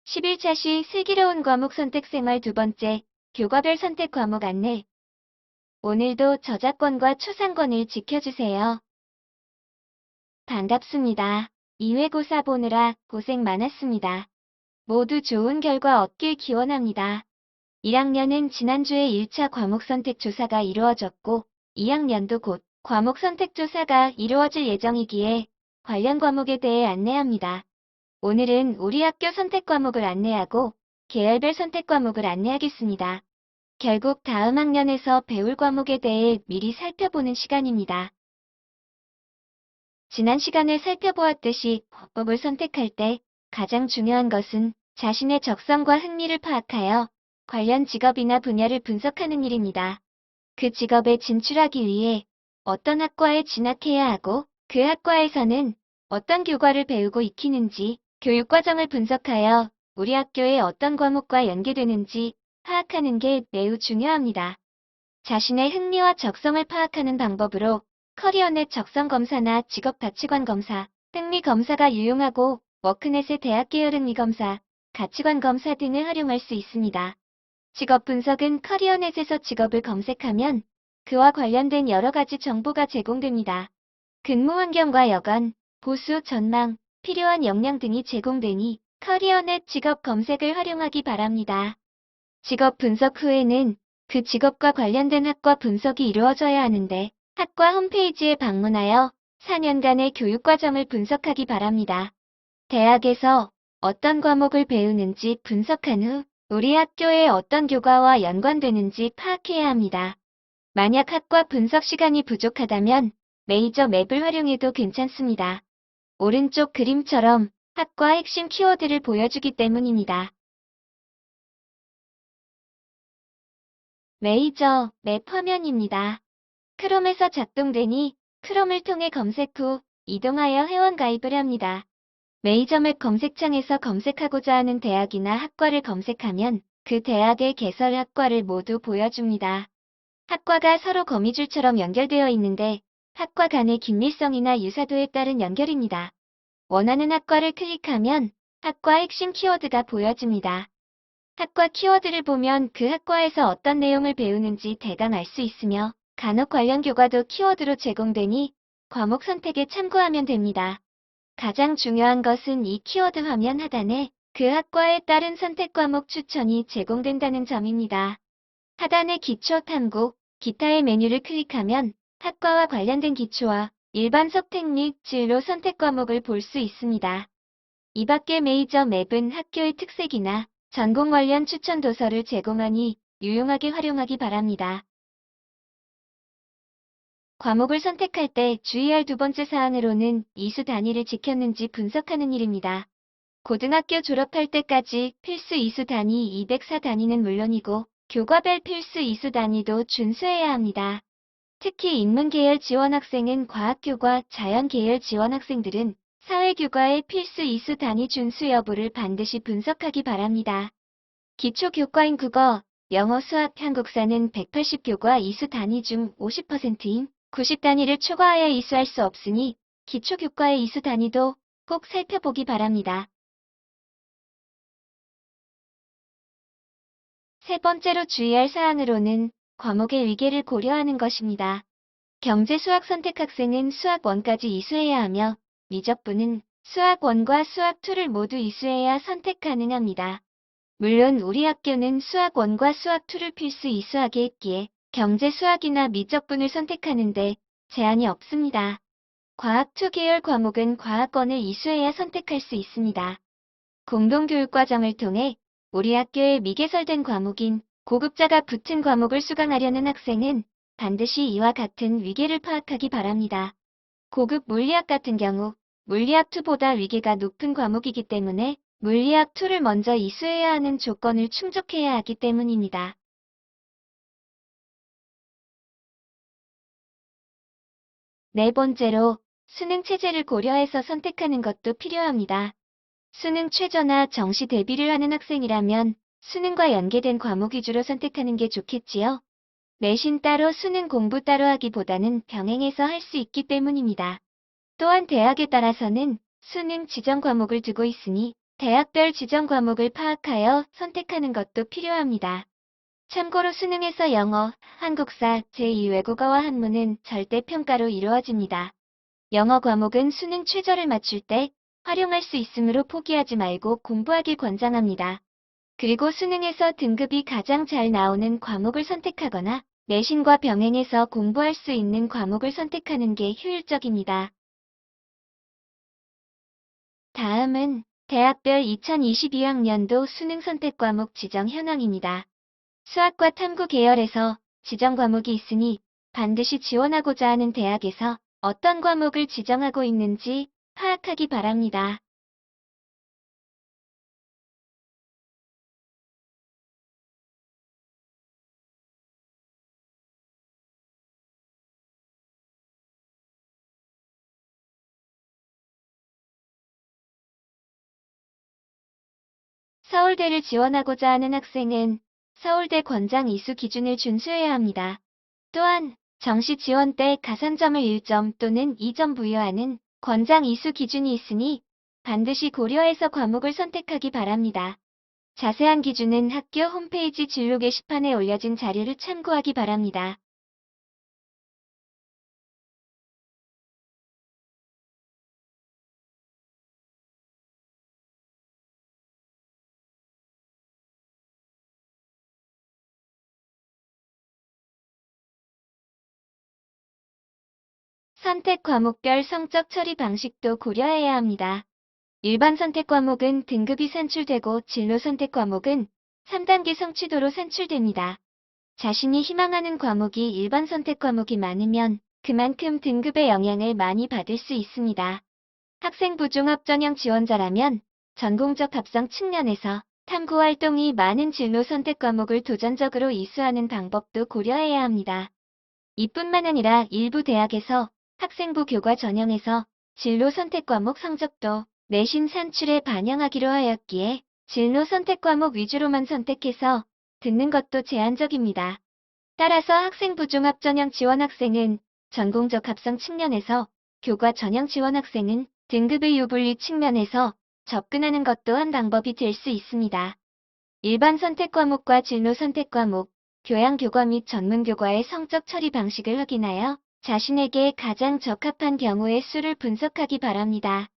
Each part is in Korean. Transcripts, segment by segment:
11차 시 슬기로운 과목 선택 생활 두 번째, 교과별 선택 과목 안내. 오늘도 저작권과 초상권을 지켜주세요. 반갑습니다. 2회고사 보느라 고생 많았습니다. 모두 좋은 결과 얻길 기원합니다. 1학년은 지난주에 1차 과목 선택 조사가 이루어졌고, 2학년도 곧 과목 선택 조사가 이루어질 예정이기에 관련 과목에 대해 안내합니다. 오늘은 우리 학교 선택 과목을 안내하고 계열별 선택 과목을 안내하겠습니다. 결국 다음 학년에서 배울 과목에 대해 미리 살펴보는 시간입니다. 지난 시간에 살펴보았듯이 과목을 선택할 때 가장 중요한 것은 자신의 적성과 흥미를 파악하여 관련 직업이나 분야를 분석하는 일입니다. 그 직업에 진출하기 위해 어떤 학과에 진학해야 하고 그 학과에서는 어떤 교과를 배우고 익히는지 교육과정을 분석하여 우리 학교의 어떤 과목과 연계되는지 파악하는 게 매우 중요합니다. 자신의 흥미와 적성을 파악하는 방법으로 커리어넷 적성검사나 직업가치관검사, 흥미검사가 유용하고 워크넷의 대학계열 흥미검사, 가치관검사 등을 활용할 수 있습니다. 직업 분석은 커리어넷에서 직업을 검색하면 그와 관련된 여러 가지 정보가 제공됩니다. 근무 환경과 여건, 보수, 전망, 필요한 역량 등이 제공되니 커리어넷 직업 검색을 활용하기 바랍니다. 직업 분석 후에는 그 직업과 관련된 학과 분석이 이루어져야 하는데 학과 홈페이지에 방문하여 4년간의 교육과정을 분석하기 바랍니다. 대학에서 어떤 과목을 배우는지 분석한 후 우리 학교에 어떤 교과와 연관되는지 파악해야 합니다. 만약 학과 분석 시간이 부족하다면 메이저 맵을 활용해도 괜찮습니다. 오른쪽 그림처럼 학과 핵심 키워드를 보여주기 때문입니다. 메이저 맵 화면입니다. 크롬에서 작동되니 크롬을 통해 검색 후 이동하여 회원 가입을 합니다. 메이저 맵 검색창에서 검색하고자 하는 대학이나 학과를 검색하면 그 대학의 개설 학과를 모두 보여줍니다. 학과가 서로 거미줄처럼 연결되어 있는데 학과 간의 긴밀성이나 유사도에 따른 연결입니다. 원하는 학과를 클릭하면 학과 핵심 키워드가 보여집니다. 학과 키워드를 보면 그 학과에서 어떤 내용을 배우는지 대강 알 수 있으며 간혹 관련 교과도 키워드로 제공되니 과목 선택에 참고하면 됩니다. 가장 중요한 것은 이 키워드 화면 하단에 그 학과에 따른 선택 과목 추천이 제공된다는 점입니다. 하단의 기초 탐구, 기타의 메뉴를 클릭하면 학과와 관련된 기초와 일반 선택 및 진로 선택 과목을 볼 수 있습니다. 이 밖에 메이저 맵은 학교의 특색이나 전공 관련 추천 도서를 제공하니 유용하게 활용하기 바랍니다. 과목을 선택할 때 주의할 두 번째 사항으로는 이수 단위를 지켰는지 분석하는 일입니다. 고등학교 졸업할 때까지 필수 이수 단위 204 단위는 물론이고 교과별 필수 이수 단위도 준수해야 합니다. 특히 인문계열 지원학생은 과학교과 자연계열 지원학생들은 사회교과의 필수 이수 단위 준수 여부를 반드시 분석하기 바랍니다. 기초교과인 국어, 영어, 수학, 한국사는 180교과 이수 단위 중 50%인 90 단위를 초과하여 이수할 수 없으니 기초교과의 이수 단위도 꼭 살펴보기 바랍니다. 세 번째로 주의할 사항으로는 과목의 위계를 고려하는 것입니다. 경제 수학 선택 학생은 수학 1까지 이수해야 하며 미적분은 수학 1과 수학 2를 모두 이수해야 선택 가능합니다. 물론 우리 학교는 수학 1과 수학 2를 필수 이수하게 했기에 경제 수학이나 미적분을 선택하는데 제한이 없습니다. 과학 2 계열 과목은 과학 1을 이수해야 선택할 수 있습니다. 공동교육과정을 통해 우리 학교에 미개설된 과목인 고급자가 붙은 과목을 수강하려는 학생은 반드시 이와 같은 위계를 파악하기 바랍니다. 고급 물리학 같은 경우 물리학 2보다 위계가 높은 과목이기 때문에 물리학 2를 먼저 이수해야 하는 조건을 충족해야 하기 때문입니다. 네 번째로 수능 체제를 고려해서 선택하는 것도 필요합니다. 수능 최저나 정시 대비를 하는 학생이라면 수능과 연계된 과목 위주로 선택하는 게 좋겠지요. 내신 따로 수능 공부 따로 하기보다는 병행해서 할 수 있기 때문입니다. 또한 대학에 따라서는 수능 지정 과목을 두고 있으니 대학별 지정 과목을 파악하여 선택하는 것도 필요합니다. 참고로 수능에서 영어, 한국사, 제2외국어와 한문은 절대평가로 이루어집니다. 영어 과목은 수능 최저를 맞출 때 활용할 수 있으므로 포기하지 말고 공부하길 권장합니다. 그리고 수능에서 등급이 가장 잘 나오는 과목을 선택하거나 내신과 병행해서 공부할 수 있는 과목을 선택하는 게 효율적입니다. 다음은 대학별 2022학년도 수능 선택 과목 지정 현황입니다. 수학과 탐구 계열에서 지정 과목이 있으니 반드시 지원하고자 하는 대학에서 어떤 과목을 지정하고 있는지 파악하기 바랍니다. 서울대를 지원하고자 하는 학생은 서울대 권장 이수 기준을 준수해야 합니다. 또한 정시 지원 때 가산점을 1점 또는 2점 부여하는 권장 이수 기준이 있으니 반드시 고려해서 과목을 선택하기 바랍니다. 자세한 기준은 학교 홈페이지 진로 게시판에 올려진 자료를 참고하기 바랍니다. 선택 과목별 성적 처리 방식도 고려해야 합니다. 일반 선택 과목은 등급이 산출되고 진로 선택 과목은 3단계 성취도로 산출됩니다. 자신이 희망하는 과목이 일반 선택 과목이 많으면 그만큼 등급의 영향을 많이 받을 수 있습니다. 학생부 종합 전형 지원자라면 전공적 합성 측면에서 탐구 활동이 많은 진로 선택 과목을 도전적으로 이수하는 방법도 고려해야 합니다. 이뿐만 아니라 일부 대학에서 학생부 교과 전형에서 진로 선택 과목 성적도 내신 산출에 반영하기로 하였기에 진로 선택 과목 위주로만 선택해서 듣는 것도 제한적입니다. 따라서 학생부 종합 전형 지원 학생은 전공적 합성 측면에서, 교과 전형 지원 학생은 등급의 유분리 측면에서 접근하는 것도 한 방법이 될 수 있습니다. 일반 선택 과목과 진로 선택 과목, 교양 교과 및 전문 교과의 성적 처리 방식을 확인하여 자신에게 가장 적합한 경우의 수를 분석하기 바랍니다.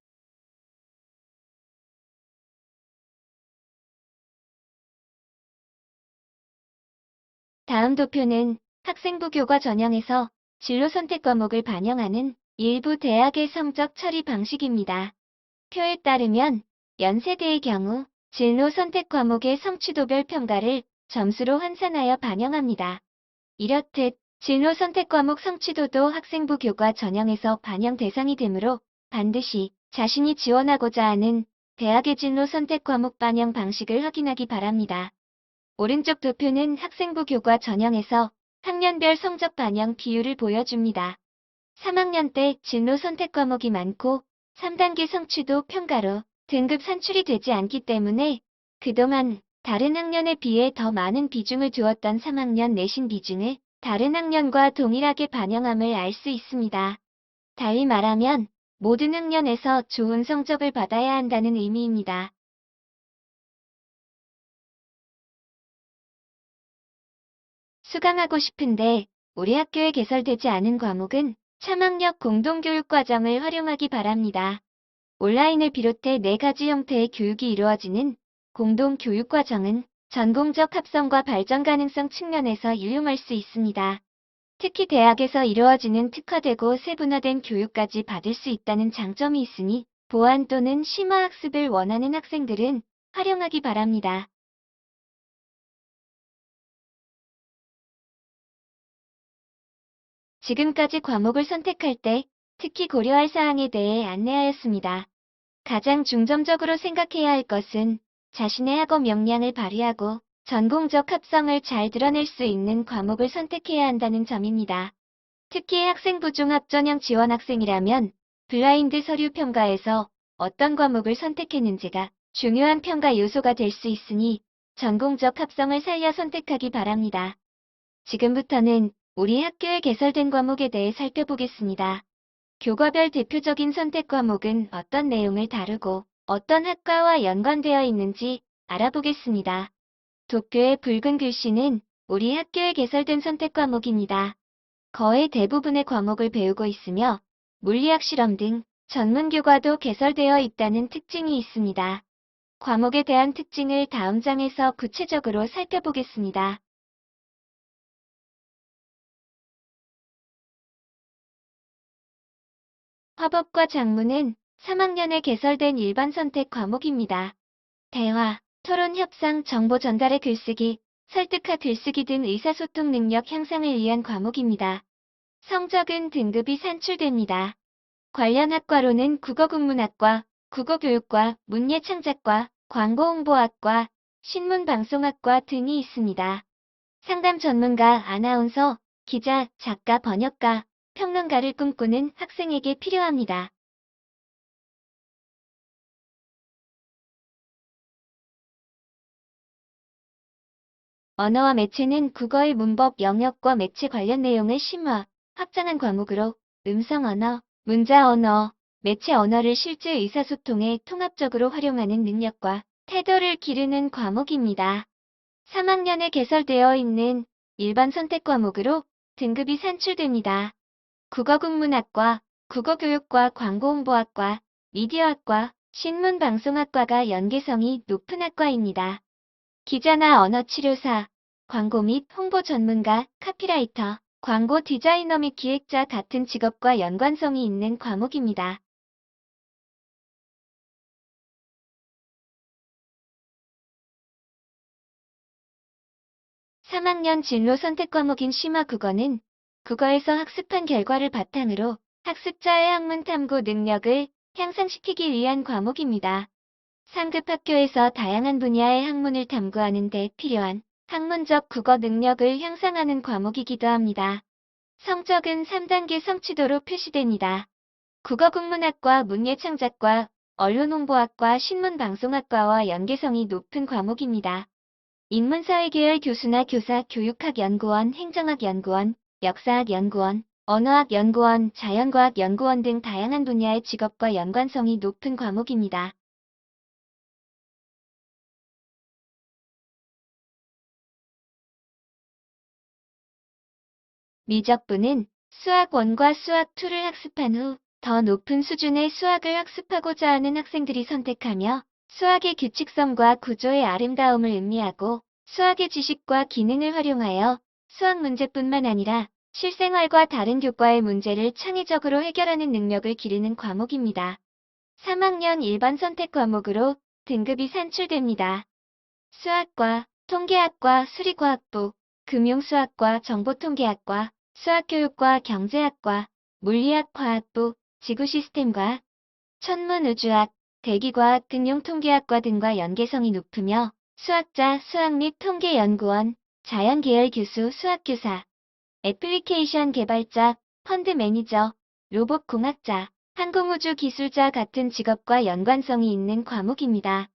다음 도표는 학생부 교과 전형에서 진로 선택 과목을 반영하는 일부 대학의 성적 처리 방식입니다. 표에 따르면 연세대의 경우 진로 선택 과목의 성취도별 평가를 점수로 환산하여 반영합니다. 이렇듯 진로 선택 과목 성취도도 학생부 교과 전형에서 반영 대상이 되므로 반드시 자신이 지원하고자 하는 대학의 진로 선택 과목 반영 방식을 확인하기 바랍니다. 오른쪽 도표는 학생부 교과 전형에서 학년별 성적 반영 비율을 보여줍니다. 3학년 때 진로 선택 과목이 많고 3단계 성취도 평가로 등급 산출이 되지 않기 때문에 그동안 다른 학년에 비해 더 많은 비중을 두었던 3학년 내신 비중을 다른 학년과 동일하게 반영함을 알 수 있습니다. 달리 말하면 모든 학년에서 좋은 성적을 받아야 한다는 의미입니다. 수강하고 싶은데 우리 학교에 개설되지 않은 과목은 참학력 공동교육과정을 활용하기 바랍니다. 온라인을 비롯해 4가지 형태의 교육이 이루어지는 공동교육과정은 전공적 합성과 발전 가능성 측면에서 유용할 수 있습니다. 특히 대학에서 이루어지는 특화되고 세분화된 교육까지 받을 수 있다는 장점이 있으니 보안 또는 심화학습을 원하는 학생들은 활용하기 바랍니다. 지금까지 과목을 선택할 때 특히 고려할 사항에 대해 안내하였습니다. 가장 중점적으로 생각해야 할 것은 자신의 학업 역량을 발휘하고 전공적 합성을 잘 드러낼 수 있는 과목을 선택해야 한다는 점입니다. 특히 학생부 종합 전형 지원 학생이라면 블라인드 서류 평가에서 어떤 과목을 선택했는지가 중요한 평가 요소가 될 수 있으니 전공적 합성을 살려 선택하기 바랍니다. 지금부터는 우리 학교에 개설된 과목에 대해 살펴보겠습니다. 교과별 대표적인 선택 과목은 어떤 내용을 다루고 어떤 학과와 연관되어 있는지 알아보겠습니다. 도쿄의 붉은 글씨는 우리 학교에 개설된 선택 과목입니다. 거의 대부분의 과목을 배우고 있으며 물리학 실험 등 전문 교과도 개설되어 있다는 특징이 있습니다. 과목에 대한 특징을 다음 장에서 구체적으로 살펴보겠습니다. 화법과 작문은 3학년에 개설된 일반 선택 과목입니다. 대화, 토론, 협상, 정보 전달의 글쓰기, 설득화 글쓰기 등 의사소통 능력 향상을 위한 과목입니다. 성적은 등급이 산출됩니다. 관련 학과로는 국어국문학과, 국어교육과, 문예창작과, 광고홍보학과, 신문방송학과 등이 있습니다. 상담 전문가, 아나운서, 기자, 작가, 번역가, 평론가를 꿈꾸는 학생에게 필요합니다. 언어와 매체는 국어의 문법, 영역과 매체 관련 내용을 심화, 확장한 과목으로 음성 언어, 문자 언어, 매체 언어를 실제 의사소통에 통합적으로 활용하는 능력과 태도를 기르는 과목입니다. 3학년에 개설되어 있는 일반 선택 과목으로 등급이 산출됩니다. 국어국문학과, 국어교육과, 광고홍보학과, 미디어학과, 신문방송학과가 연계성이 높은 학과입니다. 기자나 언어치료사, 광고 및 홍보 전문가, 카피라이터, 광고 디자이너 및 기획자 같은 직업과 연관성이 있는 과목입니다. 3학년 진로 선택 과목인 심화 국어는 국어에서 학습한 결과를 바탕으로 학습자의 학문 탐구 능력을 향상시키기 위한 과목입니다. 상급 학교에서 다양한 분야의 학문을 탐구하는 데 필요한 학문적 국어 능력을 향상하는 과목이기도 합니다. 성적은 3단계 성취도로 표시됩니다. 국어국문학과, 문예창작과, 언론홍보학과, 신문방송학과와 연계성이 높은 과목입니다. 인문사회계열 교수나 교사, 교육학연구원, 행정학연구원, 역사학연구원, 언어학연구원, 자연과학연구원 등 다양한 분야의 직업과 연관성이 높은 과목입니다. 미적분은 수학 1과 수학 2를 학습한 후 더 높은 수준의 수학을 학습하고자 하는 학생들이 선택하며 수학의 규칙성과 구조의 아름다움을 음미하고 수학의 지식과 기능을 활용하여 수학 문제뿐만 아니라 실생활과 다른 교과의 문제를 창의적으로 해결하는 능력을 기르는 과목입니다. 3학년 일반 선택 과목으로 등급이 산출됩니다. 수학과, 통계학과, 수리과학부, 금융수학과, 정보통계학과, 수학교육과, 경제학과, 물리학, 화학부, 지구시스템과, 천문우주학, 대기과학, 응용통계학과 등과 연계성이 높으며 수학자, 수학 및 통계연구원, 자연계열 교수, 수학교사, 애플리케이션 개발자, 펀드 매니저, 로봇공학자, 항공우주 기술자 같은 직업과 연관성이 있는 과목입니다.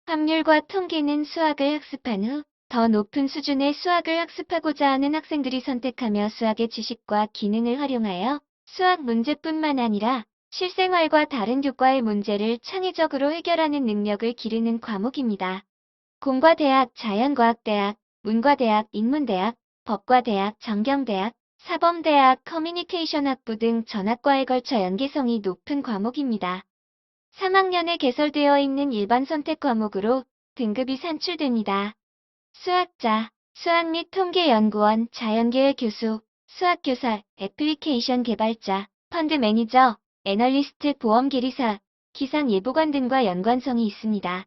확률과 통계는 수학을 학습한 후 더 높은 수준의 수학을 학습하고자 하는 학생들이 선택하며 수학의 지식과 기능을 활용하여 수학 문제뿐만 아니라 실생활과 다른 교과의 문제를 창의적으로 해결하는 능력을 기르는 과목입니다. 공과대학, 자연과학대학, 문과대학, 인문대학, 법과대학, 정경대학, 사범대학, 커뮤니케이션학부 등 전학과에 걸쳐 연계성이 높은 과목입니다. 3학년에 개설되어 있는 일반 선택 과목으로 등급이 산출됩니다. 수학자, 수학 및 통계연구원, 자연계열 교수, 수학교사, 애플리케이션 개발자, 펀드 매니저, 애널리스트, 보험계리사, 기상예보관 등과 연관성이 있습니다.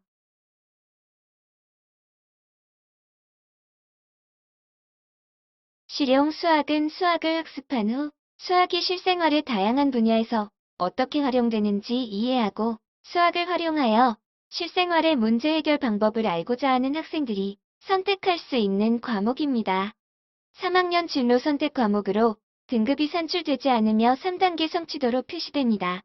실용 수학은 수학을 학습한 후 수학이 실생활의 다양한 분야에서 어떻게 활용되는지 이해하고 수학을 활용하여 실생활의 문제 해결 방법을 알고자 하는 학생들이 선택할 수 있는 과목입니다. 3학년 진로 선택 과목으로 등급이 산출되지 않으며 3단계 성취도로 표시됩니다.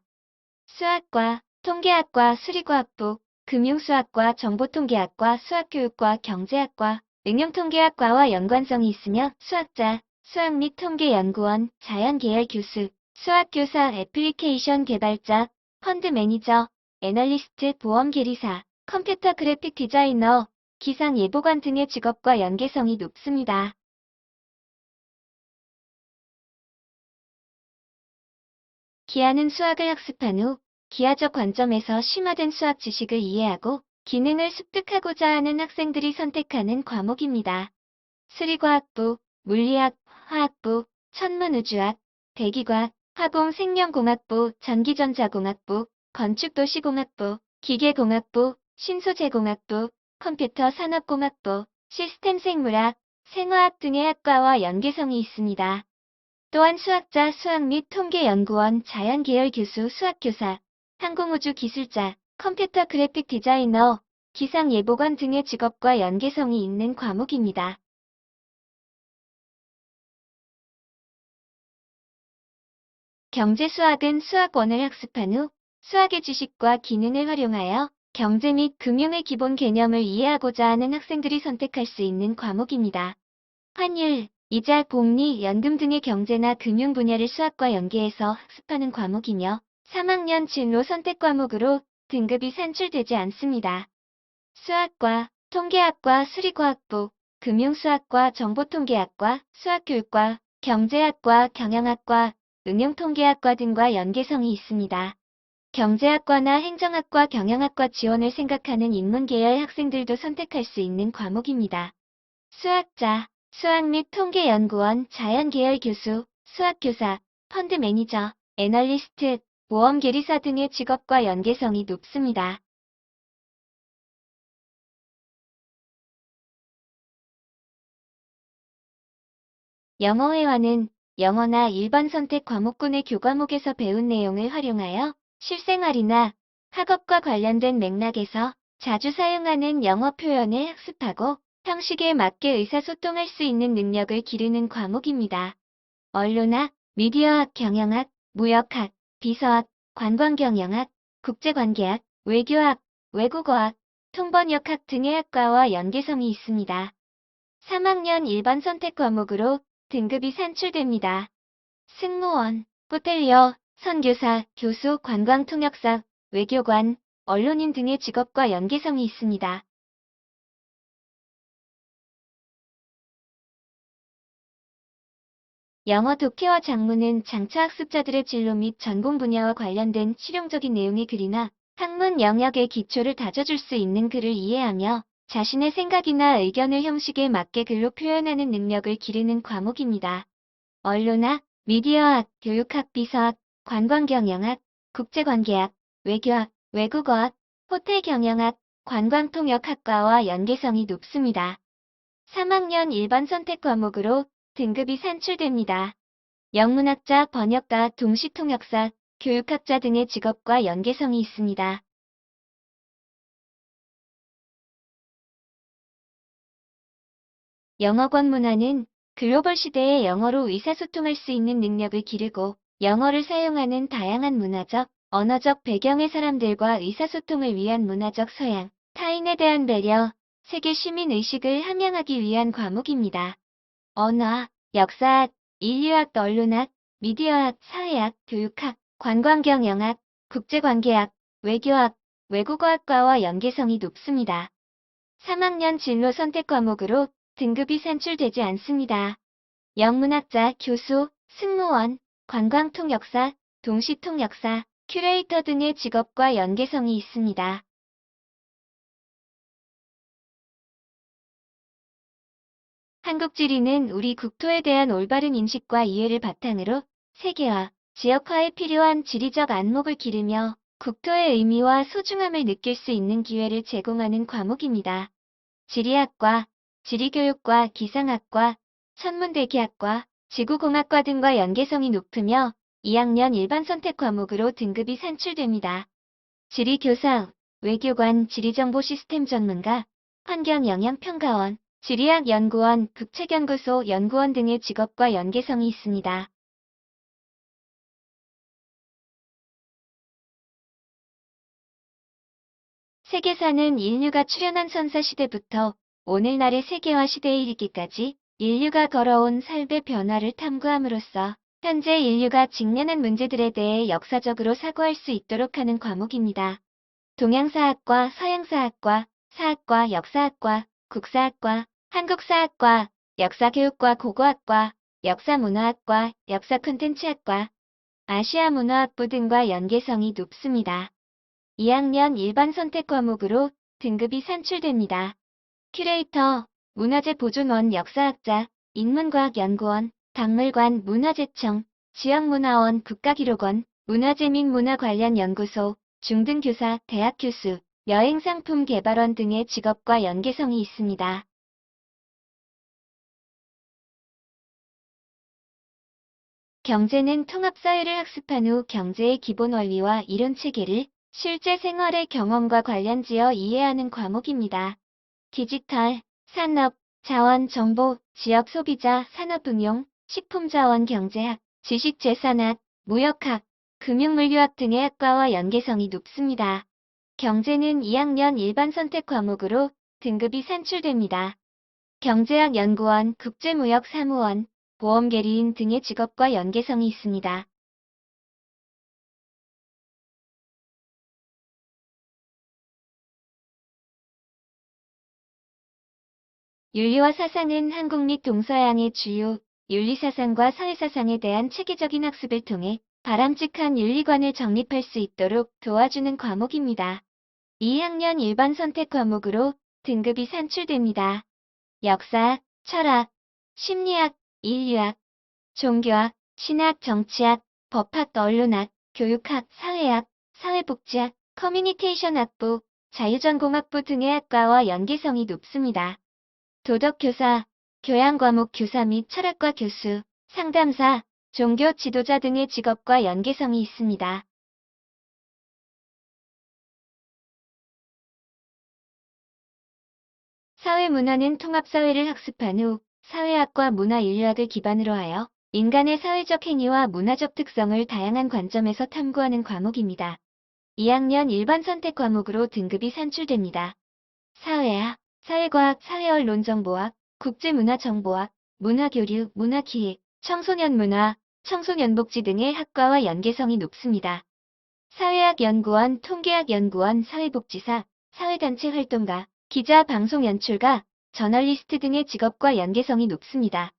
수학과, 통계학과, 수리과학부, 금융수학과, 정보통계학과, 수학교육과, 경제학과, 응용통계학과와 연관성이 있으며 수학자, 수학 및 통계연구원, 자연계열 교수, 수학교사, 애플리케이션 개발자, 펀드 매니저, 애널리스트, 보험계리사, 컴퓨터 그래픽 디자이너, 기상예보관 등의 직업과 연계성이 높습니다. 기하는 수학을 학습한 후 기하적 관점에서 심화된 수학 지식을 이해하고 기능을 습득하고자 하는 학생들이 선택하는 과목입니다. 수리과학부, 물리학, 화학부, 천문우주학, 대기과학, 화공생명공학부, 전기전자공학부, 건축도시공학부, 기계공학부, 신소재공학부, 컴퓨터산업공학부, 시스템생물학, 생화학 등의 학과와 연계성이 있습니다. 또한 수학자, 수학 및 통계연구원, 자연계열 교수, 수학교사, 항공우주기술자, 컴퓨터 그래픽 디자이너, 기상예보관 등의 직업과 연계성이 있는 과목입니다. 경제수학은 수학원을 학습한 후 수학의 지식과 기능을 활용하여 경제 및 금융의 기본 개념을 이해하고자 하는 학생들이 선택할 수 있는 과목입니다. 환율, 이자, 복리, 연금 등의 경제나 금융 분야를 수학과 연계해서 학습하는 과목이며 3학년 진로 선택 과목으로 등급이 산출되지 않습니다. 수학과, 통계학과, 수리과학부, 금융수학과, 정보통계학과, 수학교육과, 경제학과, 경영학과, 응용통계학과 등과 연계성이 있습니다. 경제학과나 행정학과, 경영학과 지원을 생각하는 인문계열 학생들도 선택할 수 있는 과목입니다. 수학자, 수학 및 통계연구원, 자연계열 교수, 수학교사, 펀드 매니저, 애널리스트, 보험계리사 등의 직업과 연계성이 높습니다. 영어회화는 영어나 일반 선택 과목군의 교과목에서 배운 내용을 활용하여 실생활이나 학업과 관련된 맥락에서 자주 사용하는 영어 표현을 학습하고 형식에 맞게 의사소통할 수 있는 능력을 기르는 과목입니다. 언론학, 미디어학, 경영학, 무역학, 비서학, 관광경영학, 국제관계학, 외교학, 외국어학, 통번역학 등의 학과와 연계성이 있습니다. 3학년 일반 선택 과목으로 등급이 산출됩니다. 승무원, 호텔리어, 선교사, 교수, 관광통역사, 외교관, 언론인 등의 직업과 연계성이 있습니다. 영어 독해와 작문은 장차 학습자들의 진로 및 전공 분야와 관련된 실용적인 내용의 글이나 학문 영역의 기초를 다져줄 수 있는 글을 이해하며 자신의 생각이나 의견을 형식에 맞게 글로 표현하는 능력을 기르는 과목입니다. 언론학, 미디어학, 교육학, 비서학, 관광경영학, 국제관계학, 외교학, 외국어학, 호텔경영학, 관광통역학과와 연계성이 높습니다. 3학년 일반 선택 과목으로 등급이 산출됩니다. 영문학자, 번역가, 동시통역사, 교육학자 등의 직업과 연계성이 있습니다. 영어권 문화는 글로벌 시대에 영어로 의사소통할 수 있는 능력을 기르고 영어를 사용하는 다양한 문화적, 언어적 배경의 사람들과 의사소통을 위한 문화적 소양, 타인에 대한 배려, 세계 시민 의식을 함양하기 위한 과목입니다. 언어학, 역사학, 인류학, 언론학, 미디어학, 사회학, 교육학, 관광경영학, 국제관계학, 외교학, 외국어학과와 연계성이 높습니다. 3학년 진로 선택 과목으로 등급이 산출되지 않습니다. 영문학자, 교수, 승무원, 관광통역사, 동시통역사, 큐레이터 등의 직업과 연계성이 있습니다. 한국지리는 우리 국토에 대한 올바른 인식과 이해를 바탕으로 세계화, 지역화에 필요한 지리적 안목을 기르며 국토의 의미와 소중함을 느낄 수 있는 기회를 제공하는 과목입니다. 지리학과, 지리교육과, 기상학과, 천문대기학과, 지구공학과 등과 연계성이 높으며 2학년 일반 선택 과목으로 등급이 산출됩니다. 지리교사, 외교관, 지리정보 시스템 전문가, 환경영향평가원, 지리학 연구원, 국책연구소 연구원 등의 직업과 연계성이 있습니다. 세계사는 인류가 출현한 선사 시대부터 오늘날의 세계화 시대에 이르기까지 인류가 걸어온 삶의 변화를 탐구함으로써 현재 인류가 직면한 문제들에 대해 역사적으로 사고할 수 있도록 하는 과목입니다. 동양사학과, 서양사학과, 사학과, 역사학과, 국사학과, 한국사학과, 역사교육과 고고학과, 역사문화학과, 역사콘텐츠학과, 아시아문화학부 등과 연계성이 높습니다. 2학년 일반 선택 과목으로 등급이 산출됩니다. 큐레이터, 문화재보존원 역사학자, 인문과학연구원, 박물관 문화재청, 지역문화원 국가기록원, 문화재 및 문화 관련 연구소, 중등교사, 대학 교수, 여행상품 개발원 등의 직업과 연계성이 있습니다. 경제는 통합사회를 학습한 후 경제의 기본 원리와 이론 체계를 실제 생활의 경험과 관련지어 이해하는 과목입니다. 디지털, 산업, 자원, 정보, 지역 소비자, 산업응용, 식품자원 경제학, 지식재산학, 무역학, 금융물류학 등의 학과와 연계성이 높습니다. 경제는 2학년 일반 선택 과목으로 등급이 산출됩니다. 경제학 연구원, 국제무역사무원, 보험계리인 등의 직업과 연계성이 있습니다. 윤리와 사상은 한국 및 동서양의 주요 윤리사상과 사회사상에 대한 체계적인 학습을 통해 바람직한 윤리관을 정립할 수 있도록 도와주는 과목입니다. 2학년 일반 선택 과목으로 등급이 산출됩니다. 역사학, 철학, 심리학, 인류학, 종교학, 신학, 정치학, 법학, 언론학, 교육학, 사회학, 사회복지학, 커뮤니케이션학부, 자유전공학부 등의 학과와 연계성이 높습니다. 도덕교사, 교양과목 교사 및 철학과 교수, 상담사, 종교 지도자 등의 직업과 연계성이 있습니다. 사회문화는 통합사회를 학습한 후 사회학과 문화인류학을 기반으로 하여 인간의 사회적 행위와 문화적 특성을 다양한 관점에서 탐구하는 과목입니다. 2학년 일반 선택 과목으로 등급이 산출됩니다. 사회학, 사회과학, 사회언론정보학, 국제문화정보학, 문화교류, 문화기획, 청소년문화, 청소년복지 등의 학과와 연계성이 높습니다. 사회학연구원, 통계학연구원, 사회복지사, 사회단체 활동가, 기자, 방송 연출가, 저널리스트 등의 직업과 연계성이 높습니다.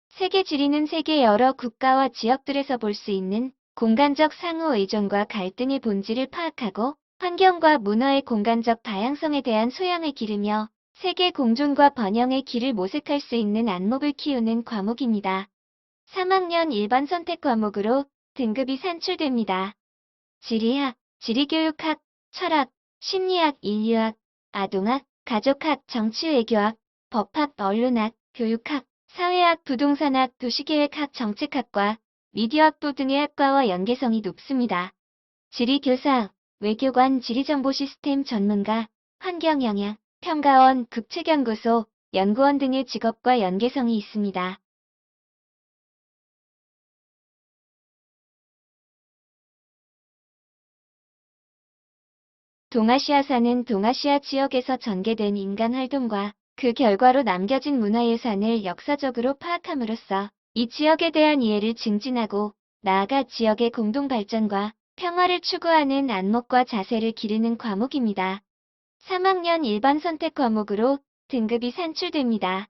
세계 지리는 세계 여러 국가와 지역들에서 볼 수 있는 공간적 상호 의존과 갈등의 본질을 파악하고 환경과 문화의 공간적 다양성에 대한 소양을 기르며 세계 공존과 번영의 길을 모색할 수 있는 안목을 키우는 과목입니다. 3학년 일반 선택 과목으로 등급이 산출됩니다. 지리학, 지리교육학, 철학, 심리학, 인류학, 아동학, 가족학, 정치외교학, 법학, 언론학, 교육학, 사회학, 부동산학, 도시계획학, 정책학과, 미디어학부 등의 학과와 연계성이 높습니다. 지리교사, 외교관, 지리정보시스템 전문가, 환경영향, 평가원, 국책연구소, 연구원 등의 직업과 연계성이 있습니다. 동아시아사는 동아시아 지역에서 전개된 인간 활동과 그 결과로 남겨진 문화유산을 역사적으로 파악함으로써 이 지역에 대한 이해를 증진하고 나아가 지역의 공동 발전과 평화를 추구하는 안목과 자세를 기르는 과목입니다. 3학년 일반 선택 과목으로 등급이 산출됩니다.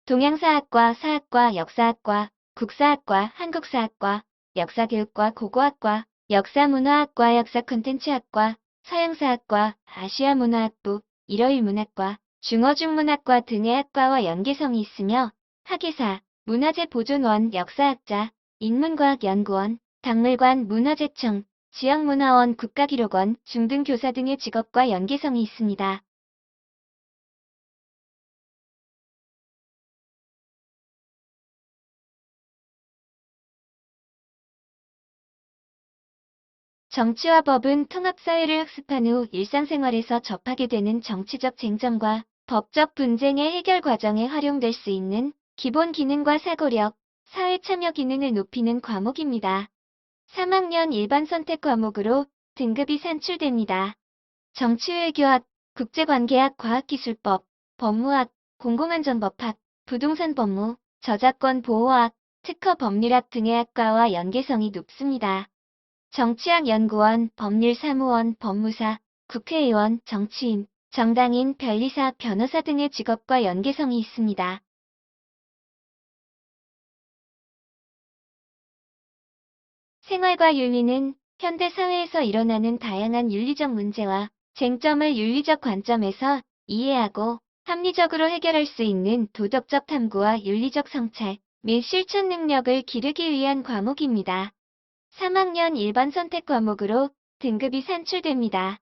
동양사학과, 사학과, 역사학과, 국사학과, 한국사학과, 역사교육과 고고학과, 역사문화학과, 역사콘텐츠학과, 서양사학과, 아시아문화학부, 일어일문학과, 중어중문학과 등의 학과와 연계성이 있으며 학예사, 문화재보존원, 역사학자, 인문과학연구원, 박물관, 문화재청, 지역문화원, 국가기록원, 중등교사 등의 직업과 연계성이 있습니다. 정치와 법은 통합사회를 학습한 후 일상생활에서 접하게 되는 정치적 쟁점과 법적 분쟁의 해결 과정에 활용될 수 있는 기본 기능과 사고력, 사회 참여 기능을 높이는 과목입니다. 3학년 일반 선택 과목으로 등급이 산출됩니다. 정치외교학, 국제관계학, 과학기술법, 법무학, 공공안전법학, 부동산법무, 저작권 보호학, 특허 법률학 등의 학과와 연계성이 높습니다. 정치학연구원, 법률사무원, 법무사, 국회의원, 정치인, 정당인, 변리사, 변호사 등의 직업과 연계성이 있습니다. 생활과 윤리는 현대 사회에서 일어나는 다양한 윤리적 문제와 쟁점을 윤리적 관점에서 이해하고 합리적으로 해결할 수 있는 도덕적 탐구와 윤리적 성찰 및 실천 능력을 기르기 위한 과목입니다. 3학년 일반 선택 과목으로 등급이 산출됩니다.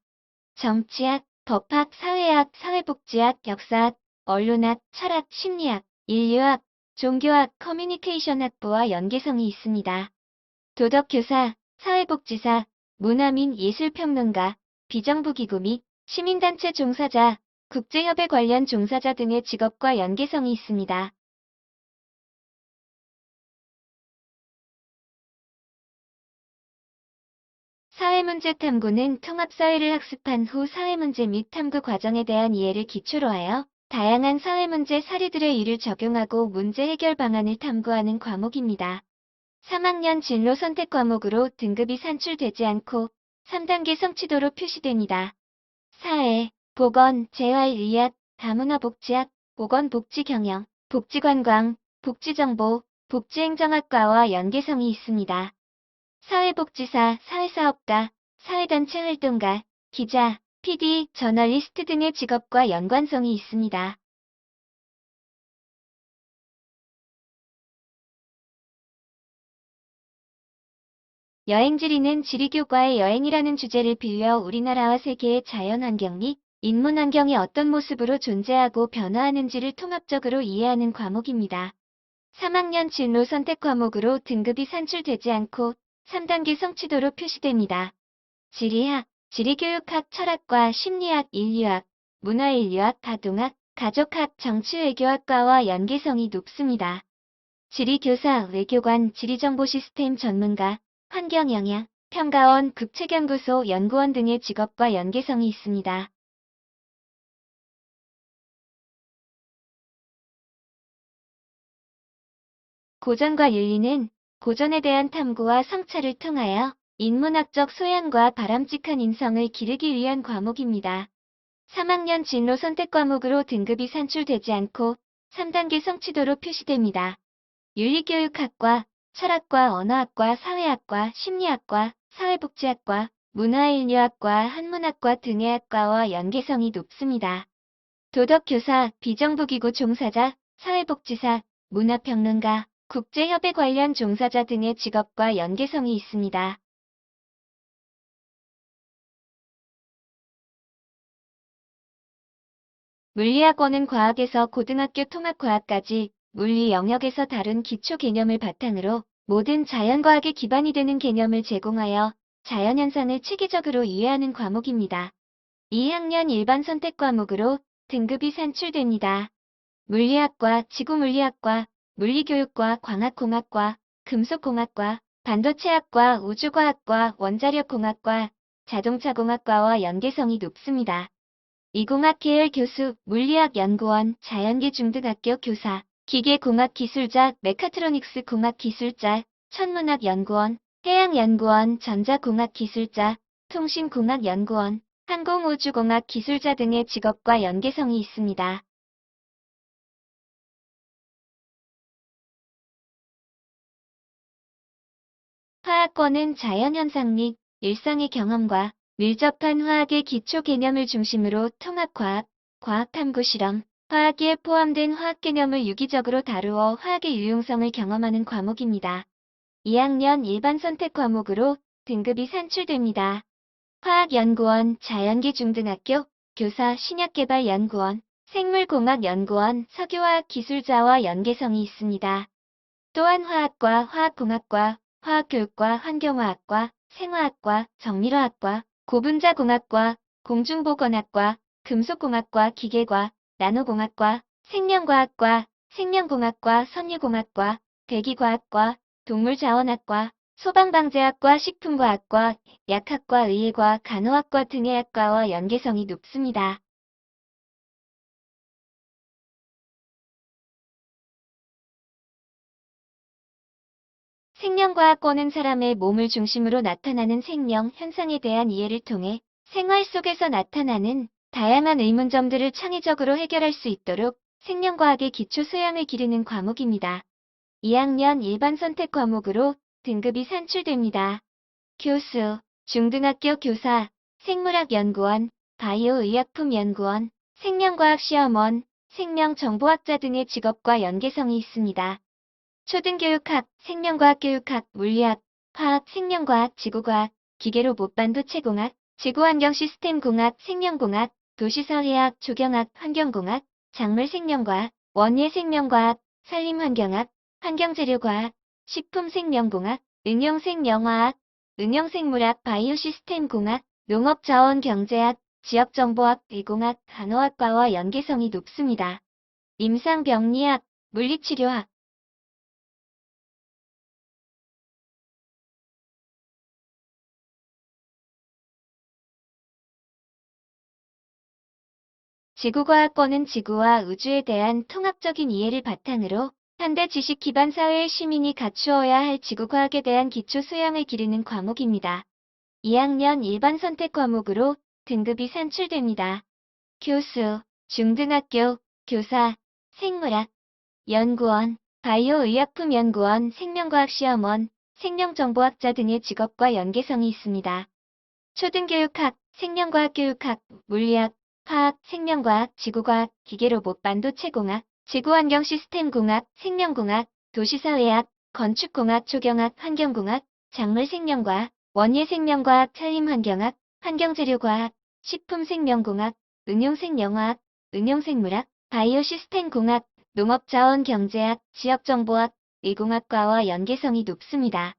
정치학, 법학, 사회학, 사회복지학, 역사학, 언론학, 철학, 심리학, 인류학, 종교학, 커뮤니케이션학부와 연계성이 있습니다. 도덕교사, 사회복지사, 문화 및 예술평론가, 비정부기구 및 시민단체 종사자, 국제협회 관련 종사자 등의 직업과 연계성이 있습니다. 사회문제 탐구는 통합사회를 학습한 후 사회문제 및 탐구 과정에 대한 이해를 기초로 하여 다양한 사회문제 사례들의 이를 적용하고 문제 해결 방안을 탐구하는 과목입니다. 3학년 진로 선택 과목으로 등급이 산출되지 않고 3단계 성취도로 표시됩니다. 사회, 보건, 재활의학, 다문화복지학, 보건복지경영, 복지관광, 복지정보, 복지행정학과와 연계성이 있습니다. 사회복지사, 사회사업가, 사회단체 활동가, 기자, PD, 저널리스트 등의 직업과 연관성이 있습니다. 여행지리는 지리교과의 여행이라는 주제를 빌려 우리나라와 세계의 자연환경 및 인문환경이 어떤 모습으로 존재하고 변화하는지를 통합적으로 이해하는 과목입니다. 3학년 진로 선택 과목으로 등급이 산출되지 않고 3단계 성취도로 표시됩니다. 지리학, 지리교육학, 철학과, 심리학, 인류학, 문화인류학, 가동학, 가족학, 정치외교학과와 연계성이 높습니다. 지리교사, 외교관, 지리정보시스템 전문가, 환경영향, 평가원, 국책연구소, 연구원 등의 직업과 연계성이 있습니다. 고전과 윤리는 고전에 대한 탐구와 성찰을 통하여 인문학적 소양과 바람직한 인성을 기르기 위한 과목입니다. 3학년 진로 선택 과목으로 등급이 산출되지 않고 3단계 성취도로 표시됩니다. 윤리교육학과, 철학과, 언어학과, 사회학과, 심리학과, 사회복지학과, 문화인류학과, 한문학과 등의 학과와 연계성이 높습니다. 도덕교사, 비정부기구 종사자, 사회복지사, 문화평론가, 국제협회 관련 종사자 등의 직업과 연계성이 있습니다. 물리학원은 과학에서 고등학교 통합과학까지 물리 영역에서 다룬 기초 개념을 바탕으로 모든 자연과학의 기반이 되는 개념을 제공하여 자연현상을 체계적으로 이해하는 과목입니다. 2학년 일반 선택 과목으로 등급이 산출됩니다. 물리학과, 지구물리학과, 물리교육과, 광학공학과, 금속공학과, 반도체학과, 우주과학과, 원자력공학과, 자동차공학과와 연계성이 높습니다. 이공학 계열 교수, 물리학연구원, 자연계중등학교 교사, 기계공학기술자, 메카트로닉스 공학기술자, 천문학연구원, 해양연구원, 전자공학기술자, 통신공학연구원, 항공우주공학기술자 등의 직업과 연계성이 있습니다. 화학권은 자연현상 및 일상의 경험과 밀접한 화학의 기초 개념을 중심으로 통합과학, 과학탐구 실험, 화학에 포함된 화학 개념을 유기적으로 다루어 화학의 유용성을 경험하는 과목입니다. 2학년 일반 선택 과목으로 등급이 산출됩니다. 화학연구원, 자연계중등학교, 교사, 신약개발연구원, 생물공학연구원, 석유화학기술자와 연계성이 있습니다. 또한 화학과, 화학공학과, 화학교육과, 환경화학과, 생화학과, 정밀화학과, 고분자공학과, 공중보건학과, 금속공학과, 기계과, 나노공학과, 생명과학과, 생명공학과, 선유공학과, 대기과학과, 동물자원학과, 소방방재학과, 식품과학과, 약학과, 의예과, 간호학과 등의 학과와 연계성이 높습니다. 생명과학권은 사람의 몸을 중심으로 나타나는 생명 현상에 대한 이해를 통해 생활 속에서 나타나는 다양한 의문점들을 창의적으로 해결할 수 있도록 생명과학의 기초 소양을 기르는 과목입니다. 2학년 일반 선택 과목으로 등급이 산출됩니다. 교수, 중등학교 교사, 생물학연구원, 바이오의약품연구원, 생명과학시험원, 생명정보학자 등의 직업과 연계성이 있습니다. 초등교육학, 생명과학교육학, 물리학, 화학, 생명과학, 지구과학, 기계로봇 반도체공학, 지구환경시스템공학, 생명공학, 도시사회학, 조경학, 환경공학, 작물생명과학, 원예생명과학, 산림환경학, 환경재료과학, 식품생명공학, 응용생명화학, 응용생물학, 바이오시스템공학, 농업자원경제학, 지역정보학, 의공학, 간호학과와 연계성이 높습니다. 임상병리학, 물리치료학, 지구과학권은 지구와 우주에 대한 통합적인 이해를 바탕으로 현대 지식 기반 사회의 시민이 갖추어야 할 지구과학에 대한 기초 소양을 기르는 과목입니다. 2학년 일반 선택 과목으로 등급이 산출됩니다. 교수, 중등학교, 교사, 생물학, 연구원, 바이오의약품연구원, 생명과학시험원, 생명정보학자 등의 직업과 연계성이 있습니다. 초등교육학, 생명과학교육학, 물리학, 화학, 생명과학, 지구과학, 기계로봇 반도체공학, 지구환경시스템공학, 생명공학, 도시사회학, 건축공학, 조경학, 환경공학, 작물생명과학, 원예생명과학, 산림환경학, 환경재료과학, 식품생명공학, 응용생명화학, 응용생물학, 바이오시스템공학, 농업자원경제학, 지역정보학, 의공학과와 연계성이 높습니다.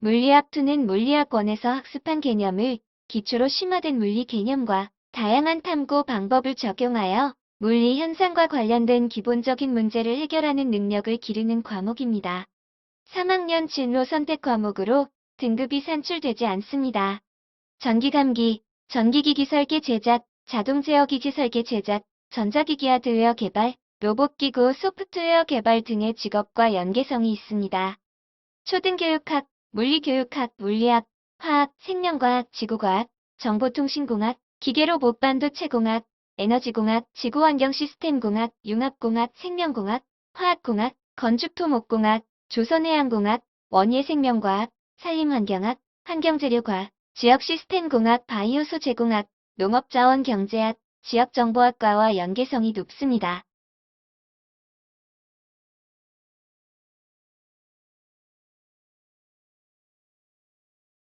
물리학2는 물리학원에서 학습한 개념을 기초로 심화된 물리 개념과 다양한 탐구 방법을 적용하여 물리 현상과 관련된 기본적인 문제를 해결하는 능력을 기르는 과목입니다. 3학년 진로 선택 과목으로 등급이 산출되지 않습니다. 전기감기, 전기기기 설계 제작, 자동제어기기 설계 제작, 전자기기 하드웨어 개발, 로봇기구 소프트웨어 개발 등의 직업과 연계성이 있습니다. 초등교육학, 물리교육학, 물리학, 화학, 생명과학, 지구과학, 정보통신공학, 기계로봇 반도체공학, 에너지공학, 지구환경시스템공학, 융합공학, 생명공학, 화학공학, 건축토목공학, 조선해양공학, 원예생명과학, 산림환경학, 환경재료과학, 지역시스템공학, 바이오소재공학, 농업자원경제학, 지역정보학과와 연계성이 높습니다.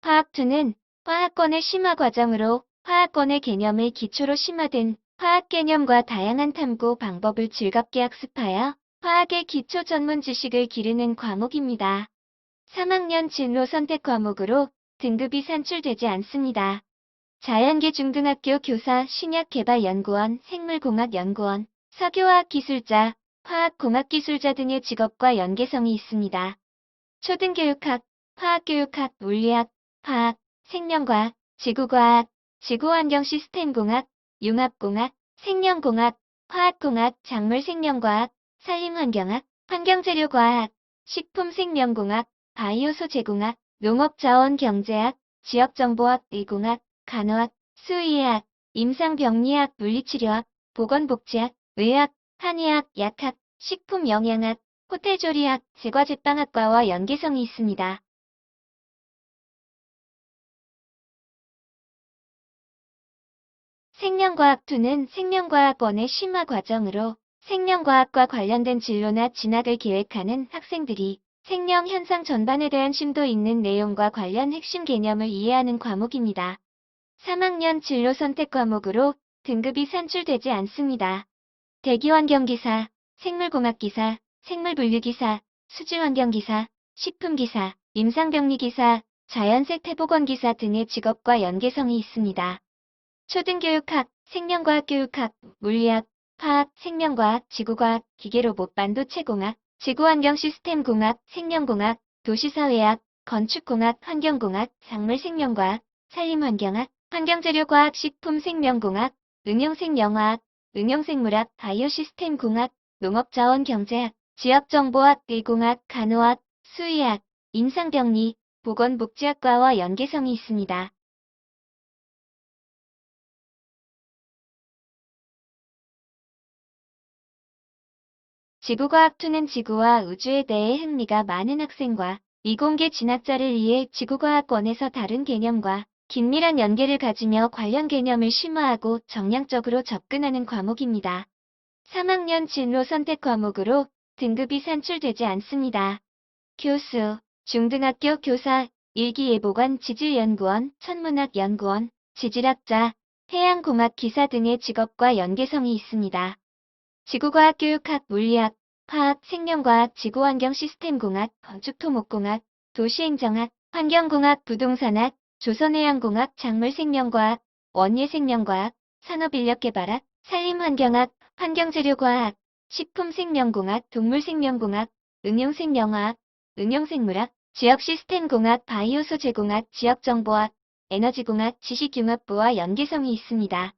화학2는 화학권의 심화 과정으로 화학권의 개념을 기초로 심화된 화학 개념과 다양한 탐구 방법을 즐겁게 학습하여 화학의 기초 전문 지식을 기르는 과목입니다. 3학년 진로 선택 과목으로 등급이 산출되지 않습니다. 자연계 중등학교 교사, 신약개발연구원, 생물공학연구원, 석유화학기술자, 화학공학기술자 등의 직업과 연계성이 있습니다. 초등교육학, 화학교육학, 물리학, 화학, 생명과학, 지구과학, 지구환경시스템공학, 융합공학, 생명공학, 화학공학, 작물생명과학, 산림환경학, 환경재료과학, 식품생명공학, 바이오소재공학, 농업자원경제학, 지역정보학, 의공학, 간호학, 수의학, 임상병리학, 물리치료학, 보건복지학, 의학, 한의학, 약학, 식품영양학, 호텔조리학, 제과제빵학과와 연계성이 있습니다. 생명과학2는 생명과학원의 심화 과정으로 생명과학과 관련된 진로나 진학을 계획하는 학생들이 생명 현상 전반에 대한 심도 있는 내용과 관련 핵심 개념을 이해하는 과목입니다. 3학년 진로 선택 과목으로 등급이 산출되지 않습니다. 대기환경기사, 생물공학기사, 생물분류기사, 수질환경기사, 식품기사, 임상병리기사, 자연색태복원기사 등의 직업과 연계성이 있습니다. 초등교육학, 생명과학교육학, 물리학, 화학, 생명과학, 지구과학, 기계로봇, 반도체공학, 지구환경 시스템공학, 생명공학, 도시사회학, 건축공학, 환경공학, 작물생명과학, 산림환경학, 환경재료과학, 식품생명공학, 응용생명화학, 응용생물학, 바이오시스템공학, 농업자원경제학, 지역정보학, 의공학, 간호학, 수의학, 임상병리, 보건복지학과와 연계성이 있습니다. 지구과학2는 지구와 우주에 대해 흥미가 많은 학생과 이공계 진학자를 위해 지구과학원에서 다른 개념과 긴밀한 연계를 가지며 관련 개념을 심화하고 정량적으로 접근하는 과목입니다. 3학년 진로 선택 과목으로 등급이 산출되지 않습니다. 교수, 중등학교 교사, 일기예보관 지질연구원, 천문학연구원, 지질학자, 해양공학 기사 등의 직업과 연계성이 있습니다. 지구과학, 교육학, 물리학, 화학, 생명과학, 지구환경 시스템공학, 건축토목공학, 도시행정학, 환경공학, 부동산학, 조선해양공학, 작물생명과학, 원예생명과학, 산업인력개발학, 산림환경학, 환경재료과학, 식품생명공학, 동물생명공학, 응용생명화학, 응용생물학, 지역시스템공학, 바이오소재공학, 지역정보학, 에너지공학, 지식융합부와 연계성이 있습니다.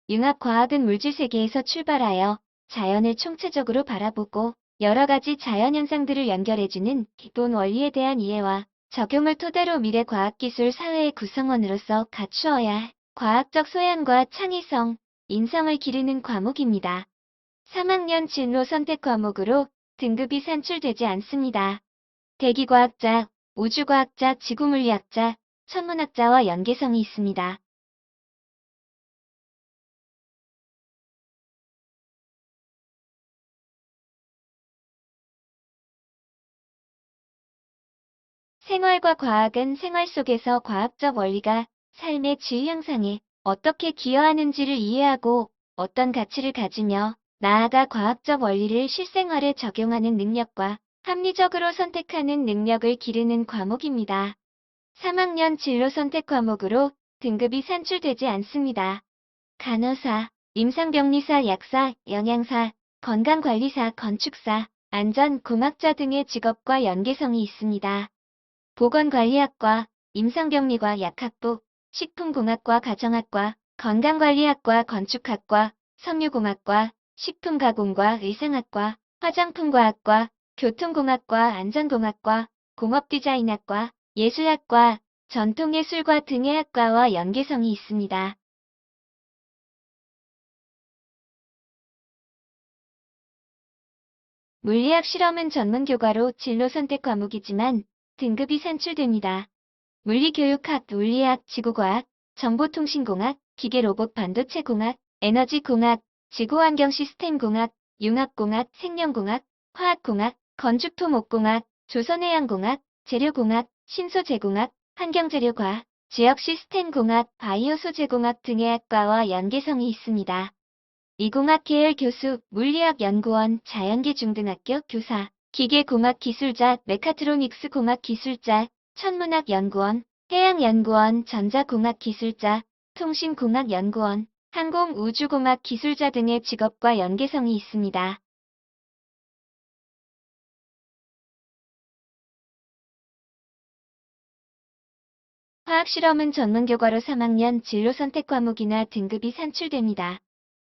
융합과학은 물질세계에서 출발하여 자연을 총체적으로 바라보고 여러 가지 자연현상들을 연결해주는 기본 원리에 대한 이해와 적용을 토대로 미래 과학기술 사회의 구성원으로서 갖추어야 할 과학적 소양과 창의성, 인성을 기르는 과목입니다. 3학년 진로 선택 과목으로 등급이 산출되지 않습니다. 대기과학자, 우주과학자, 지구물리학자, 천문학자와 연계성이 있습니다. 생활과 과학은 생활 속에서 과학적 원리가 삶의 질 향상에 어떻게 기여하는지를 이해하고 어떤 가치를 가지며 나아가 과학적 원리를 실생활에 적용하는 능력과 합리적으로 선택하는 능력을 기르는 과목입니다. 3학년 진로 선택 과목으로 등급이 산출되지 않습니다. 간호사, 임상병리사, 약사, 영양사, 건강관리사, 건축사, 안전공학자 등의 직업과 연계성이 있습니다. 보건관리학과, 임상병리과 약학부, 식품공학과 가정학과, 건강관리학과 건축학과, 섬유공학과, 식품가공과 의상학과, 화장품과학과, 교통공학과 안전공학과, 공업디자인학과, 예술학과, 전통예술과 등의 학과와 연계성이 있습니다. 물리학 실험은 전문교과로 진로 선택 과목이지만 등급이 산출됩니다. 물리교육학, 물리학, 지구과학, 정보통신공학, 기계로봇 반도체공학, 에너지공학, 지구환경 시스템공학, 융합공학, 생명공학, 화학공학, 건축토목공학, 조선해양공학, 재료공학, 신소재공학, 환경재료과학, 지역시스템공학, 바이오소재공학 등의 학과와 연계성이 있습니다. 이공학 계열 교수, 물리학연구원, 자연계 중등학교 교사, 기계공학기술자, 메카트로닉스 공학기술자, 천문학연구원, 해양연구원, 전자공학기술자, 통신공학연구원, 항공우주공학기술자 등의 직업과 연계성이 있습니다. 화학실험은 전문교과로 3학년 진로 선택 과목이나 등급이 산출됩니다.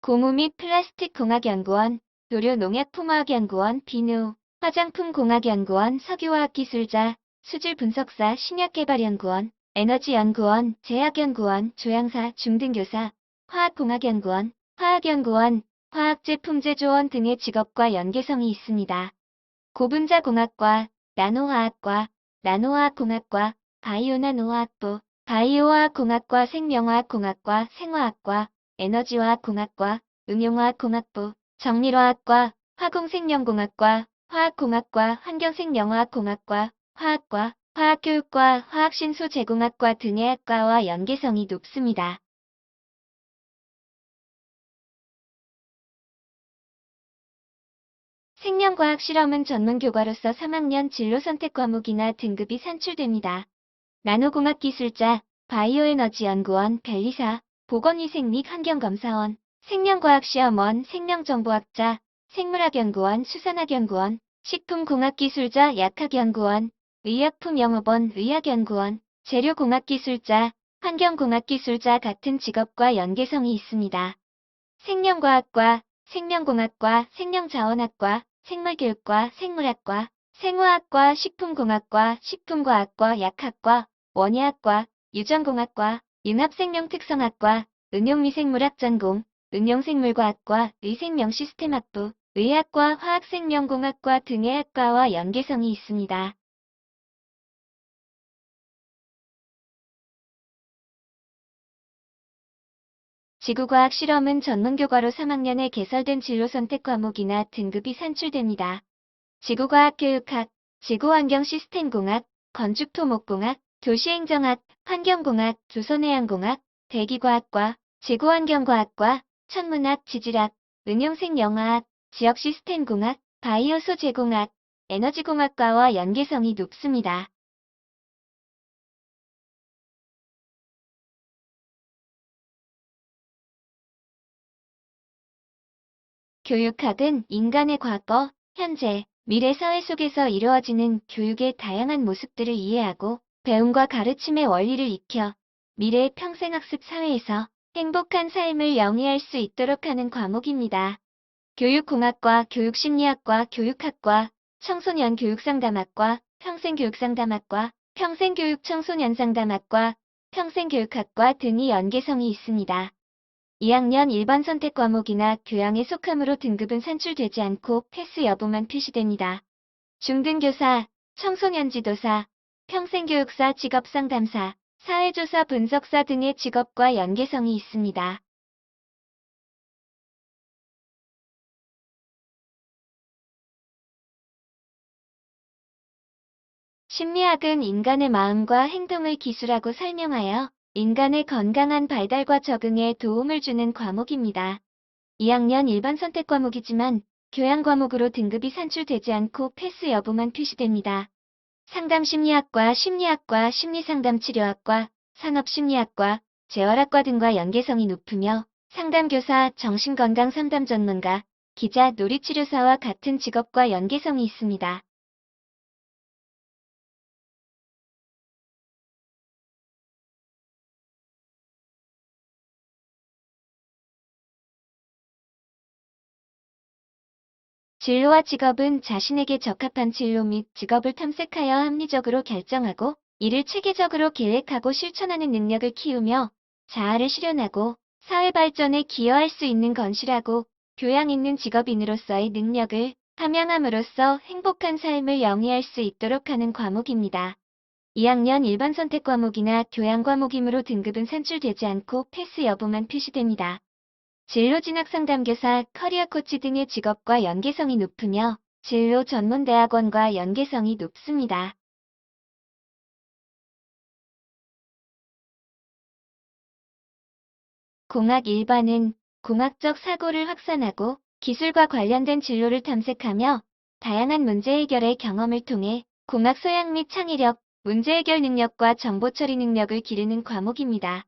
고무 및 플라스틱 공학연구원, 도료농약품화학연구원, 비누, 화장품공학연구원, 석유화학기술자, 수질분석사, 신약개발연구원, 에너지연구원, 제약연구원, 조향사, 중등교사, 화학공학연구원, 화학연구원, 화학제품제조원 등의 직업과 연계성이 있습니다. 고분자공학과, 나노화학과, 나노화학공학과, 바이오나노화학부, 바이오화학공학과, 생명화학공학과, 생화학과, 에너지화학공학과, 응용화학공학부, 정밀화학과, 화공생명공학과, 화학공학과, 환경생명화학공학과, 화학과, 화학교육과, 화학신소제공학과 등의 학과와 연계성이 높습니다. 생명과학 실험은 전문교과로서 3학년 진로 선택 과목이나 등급이 산출됩니다. 나노공학기술자, 바이오에너지연구원, 변리사, 보건위생 및 환경검사원, 생명과학시험원, 생명정보학자, 생물학연구원, 수산학연구원, 식품공학기술자, 약학연구원, 의약품영업원, 의학연구원, 재료공학기술자, 환경공학기술자 같은 직업과 연계성이 있습니다. 생명과학과, 생명공학과, 생명자원학과, 생물교육과, 생물학과, 생화학과, 식품공학과, 식품과학과, 약학과, 원예학과, 유전공학과, 융합생명특성학과, 응용미생물학 전공, 응용생물과학과, 의생명시스템학부, 의학과, 화학생명공학과 등의 학과와 연계성이 있습니다. 지구과학 실험은 전문교과로 3학년에 개설된 진로 선택 과목이나 등급이 산출됩니다. 지구과학 교육학, 지구환경시스템공학, 건축토목공학, 도시행정학, 환경공학, 조선해양공학, 대기과학과, 지구환경과학과, 천문학, 지질학, 응용생명화학, 지역시스템공학, 바이오소재공학, 에너지공학과와 연계성이 높습니다. 교육학은 인간의 과거, 현재, 미래 사회 속에서 이루어지는 교육의 다양한 모습들을 이해하고 배움과 가르침의 원리를 익혀 미래의 평생학습 사회에서 행복한 삶을 영위할 수 있도록 하는 과목입니다. 교육공학과, 교육심리학과, 교육학과, 청소년 교육상담학과, 평생교육상담학과, 평생교육청소년상담학과, 평생교육학과 등이 연계성이 있습니다. 2학년 일반 선택 과목이나 교양에 속함으로 등급은 산출되지 않고 패스 여부만 표시됩니다. 중등교사, 청소년지도사, 평생교육사, 직업상담사, 사회조사 분석사 등의 직업과 연계성이 있습니다. 심리학은 인간의 마음과 행동을 기술하고 설명하여 인간의 건강한 발달과 적응에 도움을 주는 과목입니다. 2학년 일반 선택 과목이지만 교양 과목으로 등급이 산출되지 않고 패스 여부만 표시됩니다. 상담심리학과, 심리학과, 심리상담치료학과, 산업심리학과, 재활학과 등과 연계성이 높으며 상담교사, 정신건강 상담 전문가, 기자, 놀이치료사와 같은 직업과 연계성이 있습니다. 진로와 직업은 자신에게 적합한 진로 및 직업을 탐색하여 합리적으로 결정하고 이를 체계적으로 계획하고 실천하는 능력을 키우며 자아를 실현하고 사회 발전에 기여할 수 있는 건실하고 교양 있는 직업인으로서의 능력을 함양함으로써 행복한 삶을 영위할 수 있도록 하는 과목입니다. 2학년 일반 선택 과목이나 교양 과목이므로 등급은 산출되지 않고 패스 여부만 표시됩니다. 진로 진학 상담교사, 커리어 코치 등의 직업과 연계성이 높으며 진로 전문대학원과 연계성이 높습니다. 공학 일반은 공학적 사고를 확산하고 기술과 관련된 진로를 탐색하며 다양한 문제 해결의 경험을 통해 공학 소양 및 창의력, 문제 해결 능력과 정보 처리 능력을 기르는 과목입니다.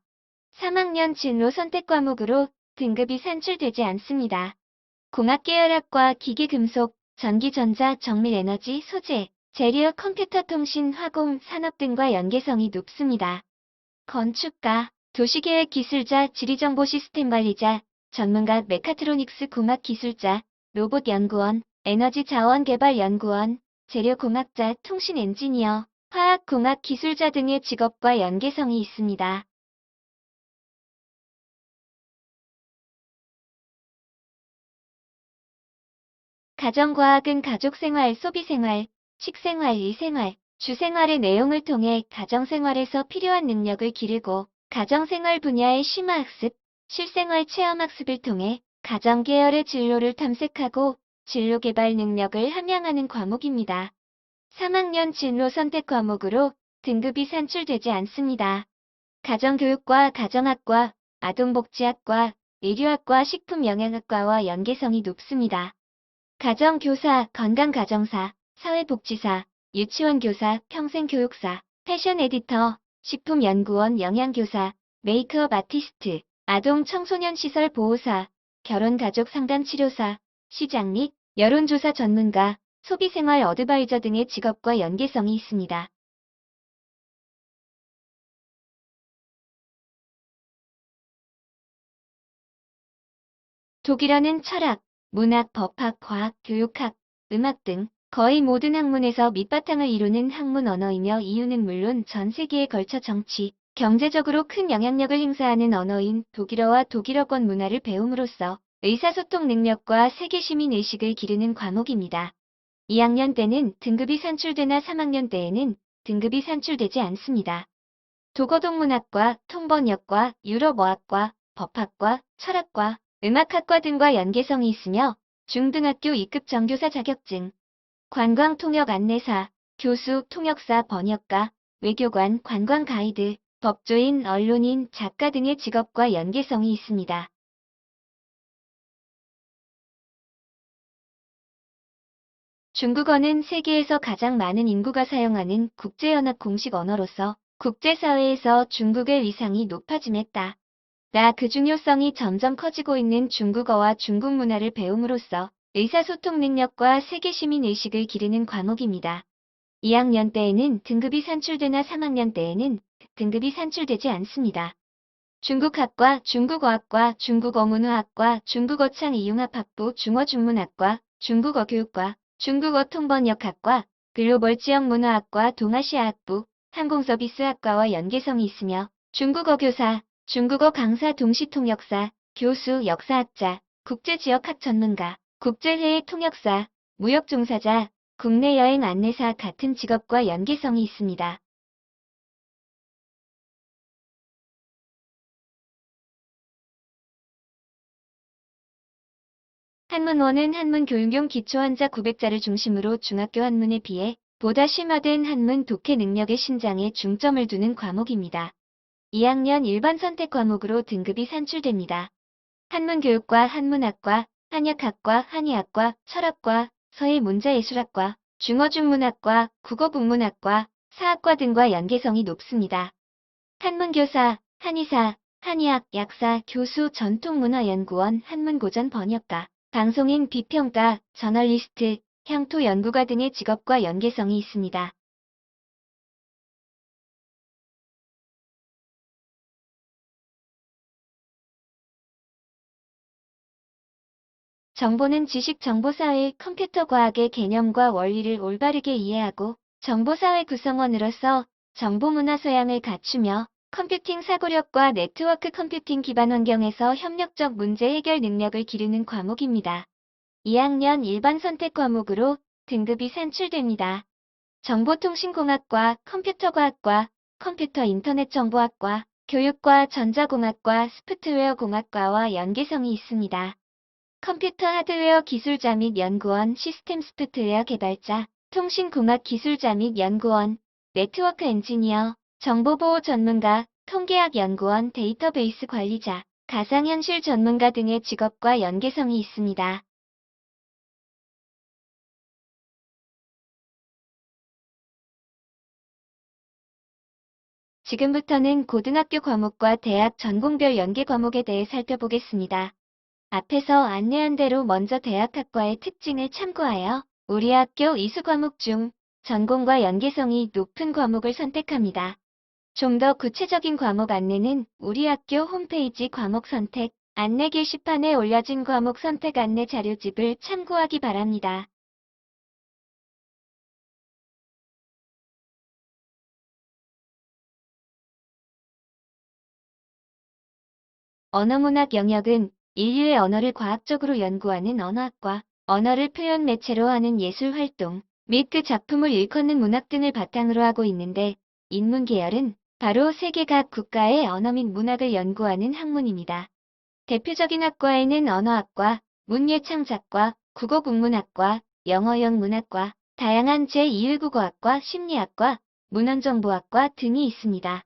3학년 진로 선택 과목으로 등급이 산출되지 않습니다. 공학계열학과 기계금속, 전기전자, 정밀에너지, 소재, 재료, 컴퓨터 통신, 화공, 산업 등과 연계성이 높습니다. 건축가, 도시계획기술자, 지리정보시스템관리자, 전문가, 메카트로닉스 공학기술자, 로봇연구원, 에너지자원개발연구원, 재료공학자, 통신엔지니어, 화학공학기술자 등의 직업과 연계성이 있습니다. 가정과학은 가족생활, 소비생활, 식생활, 일생활, 주생활의 내용을 통해 가정생활에서 필요한 능력을 기르고 가정생활 분야의 심화학습, 실생활 체험학습을 통해 가정계열의 진로를 탐색하고 진로개발 능력을 함양하는 과목입니다. 3학년 진로 선택 과목으로 등급이 산출되지 않습니다. 가정교육과 가정학과, 아동복지학과, 의료학과, 식품영양학과와 연계성이 높습니다. 가정교사, 건강가정사, 사회복지사, 유치원교사, 평생교육사, 패션 에디터, 식품연구원, 영양교사, 메이크업 아티스트, 아동 청소년 시설 보호사, 결혼가족상담치료사, 시장 및 여론조사 전문가, 소비생활 어드바이저 등의 직업과 연계성이 있습니다. 독일어는 철학, 문학, 법학, 과학, 교육학, 음악 등 거의 모든 학문에서 밑바탕을 이루는 학문 언어이며 이유는 물론 전 세계에 걸쳐 정치, 경제적으로 큰 영향력을 행사하는 언어인 독일어와 독일어권 문화를 배움으로써 의사소통 능력과 세계 시민 의식을 기르는 과목입니다. 2학년 때는 등급이 산출되나 3학년 때에는 등급이 산출되지 않습니다. 독어동문학과, 통번역과, 유럽어학과, 법학과, 철학과, 음악학과 등과 연계성이 있으며 중등학교 2급 정교사 자격증, 관광통역 안내사, 교수, 통역사, 번역가, 외교관, 관광가이드, 법조인, 언론인, 작가 등의 직업과 연계성이 있습니다. 중국어는 세계에서 가장 많은 인구가 사용하는 국제연합 공식 언어로서 국제사회에서 중국의 위상이 높아짐에 따라 그 중요성이 점점 커지고 있는 중국어와 중국 문화를 배움으로써 의사소통 능력과 세계 시민 의식을 기르는 과목입니다. 2학년 때에는 등급이 산출되나 3학년 때에는 등급이 산출되지 않습니다. 중국학과, 중국어학과, 중국어문화학과, 중국어창이융합학부, 중어중문학과, 중국어교육과, 중국어통번역학과, 글로벌지역문화학과, 동아시아학부, 항공서비스학과와 연계성이 있으며 중국어 교사, 중국어 강사 동시통역사, 교수, 역사학자, 국제지역학 전문가, 국제회의 통역사, 무역종사자, 국내 여행 안내사 같은 직업과 연계성이 있습니다. 한문원은 한문 교육용 기초한자 900자를 중심으로 중학교 한문에 비해 보다 심화된 한문 독해 능력의 신장에 중점을 두는 과목입니다. 2학년 일반 선택 과목으로 등급이 산출됩니다. 한문교육과 한문학과, 한약학과, 한의학과, 철학과, 서예문자예술학과, 중어중문학과, 국어국문학과, 사학과 등과 연계성이 높습니다. 한문교사, 한의사, 한의학, 약사, 교수, 전통문화연구원, 한문고전 번역가, 방송인, 비평가, 저널리스트, 향토 연구가 등의 직업과 연계성이 있습니다. 정보는 지식 정보사회 컴퓨터 과학의 개념과 원리를 올바르게 이해하고 정보사회 구성원으로서 정보문화 소양을 갖추며 컴퓨팅 사고력과 네트워크 컴퓨팅 기반 환경에서 협력적 문제 해결 능력을 기르는 과목입니다. 2학년 일반 선택 과목으로 등급이 산출됩니다. 정보통신공학과, 컴퓨터과학과, 컴퓨터 인터넷 정보학과, 교육과, 전자공학과, 소프트웨어공학과와 연계성이 있습니다. 컴퓨터 하드웨어 기술자 및 연구원, 시스템 소프트웨어 개발자, 통신공학 기술자 및 연구원, 네트워크 엔지니어, 정보보호 전문가, 통계학 연구원, 데이터베이스 관리자, 가상현실 전문가 등의 직업과 연계성이 있습니다. 지금부터는 고등학교 과목과 대학 전공별 연계 과목에 대해 살펴보겠습니다. 앞에서 안내한 대로 먼저 대학학과의 특징을 참고하여 우리 학교 이수 과목 중 전공과 연계성이 높은 과목을 선택합니다. 좀 더 구체적인 과목 안내는 우리 학교 홈페이지 과목 선택 안내 게시판에 올려진 과목 선택 안내 자료집을 참고하기 바랍니다. 언어문학 영역은 인류의 언어를 과학적으로 연구하는 언어학과, 언어를 표현 매체로 하는 예술활동, 및 그 작품을 일컫는 문학 등을 바탕으로 하고 있는데, 인문계열은 바로 세계 각 국가의 언어 및 문학을 연구하는 학문입니다. 대표적인 학과에는 언어학과, 문예창작과, 국어국문학과, 영어영문학과, 다양한 제2외국어학과, 심리학과, 문헌정보학과 등이 있습니다.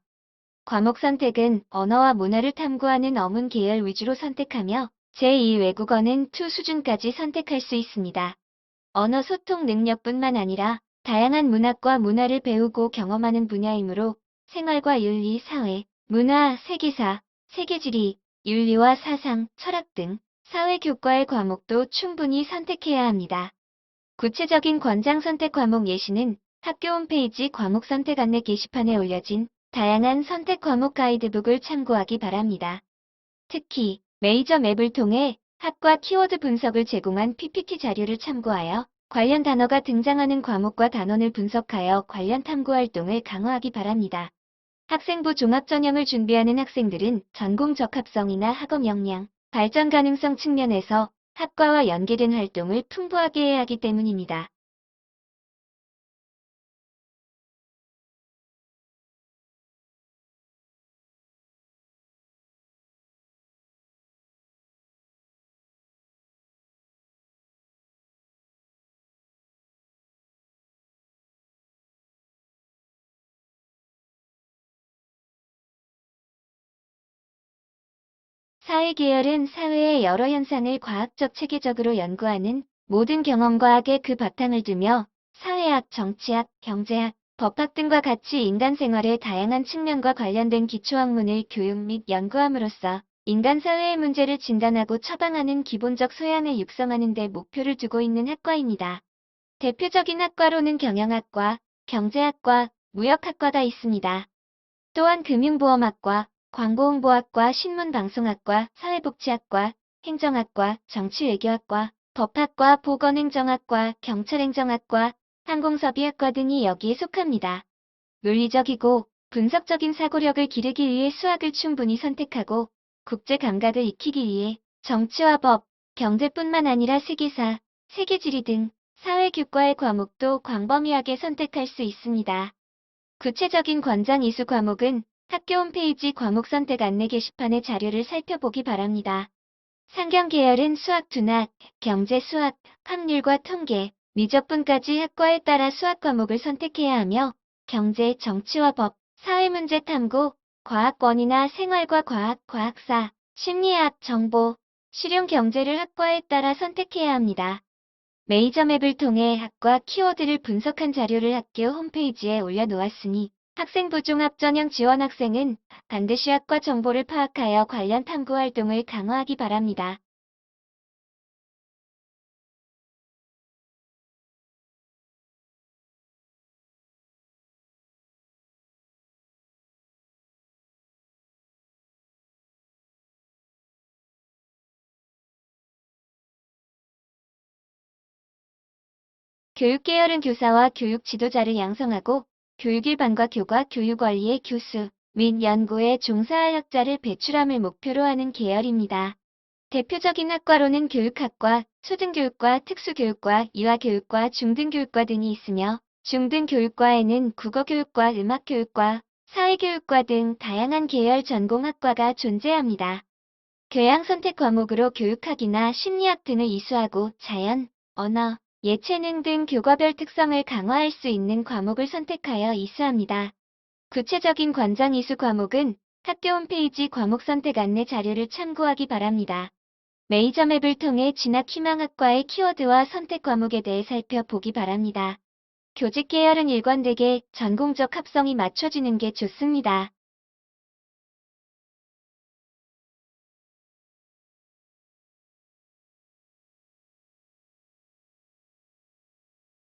과목 선택은 언어와 문화를 탐구하는 어문 계열 위주로 선택하며 제2외국어는 2 수준까지 선택할 수 있습니다. 언어 소통 능력뿐만 아니라 다양한 문학과 문화를 배우고 경험하는 분야이므로 생활과 윤리, 사회, 문화, 세계사, 세계지리, 윤리와 사상, 철학 등 사회교과의 과목도 충분히 선택해야 합니다. 구체적인 권장 선택 과목 예시는 학교 홈페이지 과목 선택 안내 게시판에 올려진 다양한 선택 과목 가이드북을 참고하기 바랍니다. 특히 메이저 맵을 통해 학과 키워드 분석을 제공한 PPT 자료를 참고하여 관련 단어가 등장하는 과목과 단원을 분석하여 관련 탐구 활동을 강화하기 바랍니다. 학생부 종합 전형을 준비하는 학생들은 전공 적합성이나 학업 역량, 발전 가능성 측면에서 학과와 연계된 활동을 풍부하게 해야 하기 때문입니다. 사회계열은 사회의 여러 현상을 과학적 체계적으로 연구하는 모든 경험과학에 그 바탕을 두며 사회학, 정치학, 경제학, 법학 등과 같이 인간 생활의 다양한 측면과 관련된 기초학문을 교육 및 연구함으로써 인간 사회의 문제를 진단하고 처방하는 기본적 소양을 육성하는 데 목표를 두고 있는 학과입니다. 대표적인 학과로는 경영학과, 경제학과, 무역학과가 있습니다. 또한 금융보험학과, 광고홍보학과, 신문방송학과, 사회복지학과, 행정학과, 정치외교학과, 법학과, 보건행정학과, 경찰행정학과, 항공서비학과 등이 여기에 속합니다. 논리적이고 분석적인 사고력을 기르기 위해 수학을 충분히 선택하고 국제 감각을 익히기 위해 정치와 법, 경제뿐만 아니라 세계사, 세계지리 등 사회교과의 과목도 광범위하게 선택할 수 있습니다. 구체적인 권장 이수 과목은 학교 홈페이지 과목 선택 안내 게시판의 자료를 살펴보기 바랍니다. 상경 계열은 수학 둔학, 경제 수학, 확률과 통계, 미적분까지 학과에 따라 수학 과목을 선택해야 하며 경제, 정치와 법, 사회문제 탐구, 과학권이나 생활과 과학, 과학사, 심리학, 정보, 실용 경제를 학과에 따라 선택해야 합니다. 메이저 맵을 통해 학과 키워드를 분석한 자료를 학교 홈페이지에 올려놓았으니 학생부 종합 전형 지원 학생은 반드시 학과 정보를 파악하여 관련 탐구 활동을 강화하기 바랍니다. 교육 계열은 교사와 교육 지도자를 양성하고 교육 일반과 교과, 교육 원리의 교수 및 연구에 종사할 학자를 배출함을 목표로 하는 계열입니다. 대표적인 학과로는 교육학과, 초등교육과, 특수교육과, 유아교육과, 중등교육과 등이 있으며 중등교육과에는 국어교육과, 음악교육과, 사회교육과 등 다양한 계열 전공학과가 존재합니다. 교양 선택 과목으로 교육학이나 심리학 등을 이수하고 자연, 언어, 예체능 등 교과별 특성을 강화할 수 있는 과목을 선택하여 이수합니다. 구체적인 권장 이수 과목은 학교 홈페이지 과목 선택 안내 자료를 참고하기 바랍니다. 메이저 맵을 통해 진학 희망학과의 키워드와 선택 과목에 대해 살펴보기 바랍니다. 교직 계열은 일관되게 전공적 합성이 맞춰지는 게 좋습니다.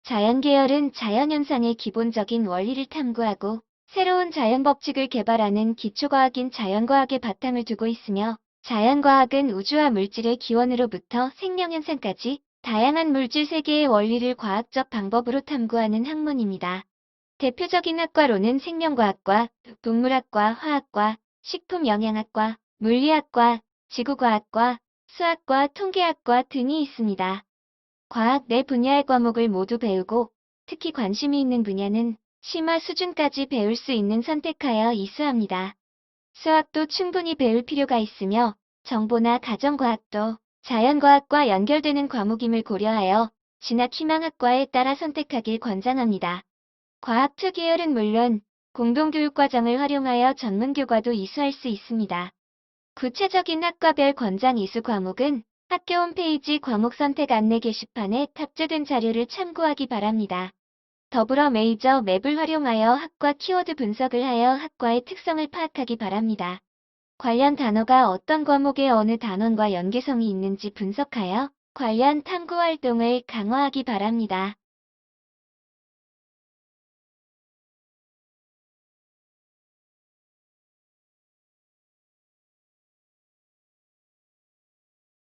자연 계열은 자연현상의 기본적인 원리를 탐구하고 새로운 자연법칙을 개발하는 기초과학인 자연과학의 바탕을 두고 있으며 자연과학은 우주와 물질의 기원으로부터 생명현상까지 다양한 물질 세계의 원리를 과학적 방법으로 탐구하는 학문입니다. 대표적인 학과로는 생명과학과, 동물학과, 화학과, 식품영양학과, 물리학과, 지구과학과, 수학과, 통계학과 등이 있습니다. 과학 내 분야의 과목을 모두 배우고 특히 관심이 있는 분야는 심화 수준까지 배울 수 있는 선택하여 이수합니다. 수학도 충분히 배울 필요가 있으며 정보나 가정과학도 자연과학과 연결되는 과목임을 고려하여 진학 희망학과에 따라 선택하길 권장합니다. 과학 2 계열은 물론 공동교육과정을 활용하여 전문교과도 이수할 수 있습니다. 구체적인 학과별 권장 이수 과목은 학교 홈페이지 과목 선택 안내 게시판에 탑재된 자료를 참고하기 바랍니다. 더불어 메이저 맵을 활용하여 학과 키워드 분석을 하여 학과의 특성을 파악하기 바랍니다. 관련 단어가 어떤 과목의 어느 단원과 연계성이 있는지 분석하여 관련 탐구 활동을 강화하기 바랍니다.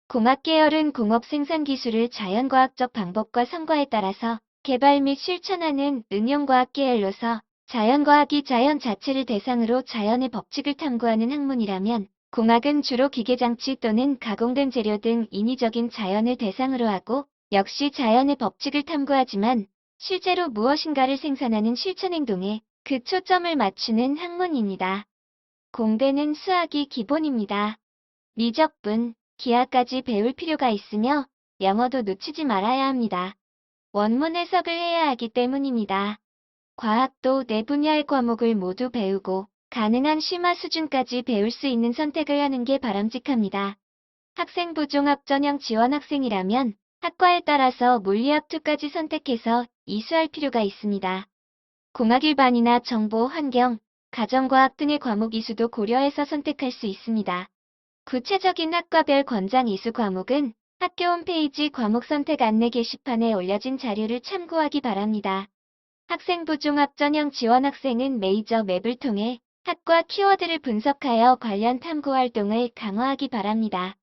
공학 계열은 공업 생산 기술을 자연과학적 방법과 성과에 따라서 개발 및 실천하는 응용과학 계열로서 자연과학이 자연 자체를 대상으로 자연의 법칙을 탐구하는 학문이라면 공학은 주로 기계장치 또는 가공된 재료 등 인위적인 자연을 대상으로 하고 역시 자연의 법칙을 탐구하지만 실제로 무엇인가를 생산하는 실천행동에 그 초점을 맞추는 학문입니다. 공대는 수학이 기본입니다. 미적분, 기하까지 배울 필요가 있으며 영어도 놓치지 말아야 합니다. 원문 해석을 해야 하기 때문입니다. 과학도 네 분야의 과목을 모두 배우고 가능한 심화 수준까지 배울 수 있는 선택을 하는 게 바람직합니다. 학생부 종합 전형 지원 학생이라면 학과에 따라서 물리학 2까지 선택해서 이수할 필요가 있습니다. 공학 일반이나 정보, 환경, 가정과학 등의 과목 이수도 고려해서 선택할 수 있습니다. 구체적인 학과별 권장 이수 과목은 학교 홈페이지 과목 선택 안내 게시판에 올려진 자료를 참고하기 바랍니다. 학생부 종합 전형 지원 학생은 메이저 맵을 통해 학과 키워드를 분석하여 관련 탐구 활동을 강화하기 바랍니다.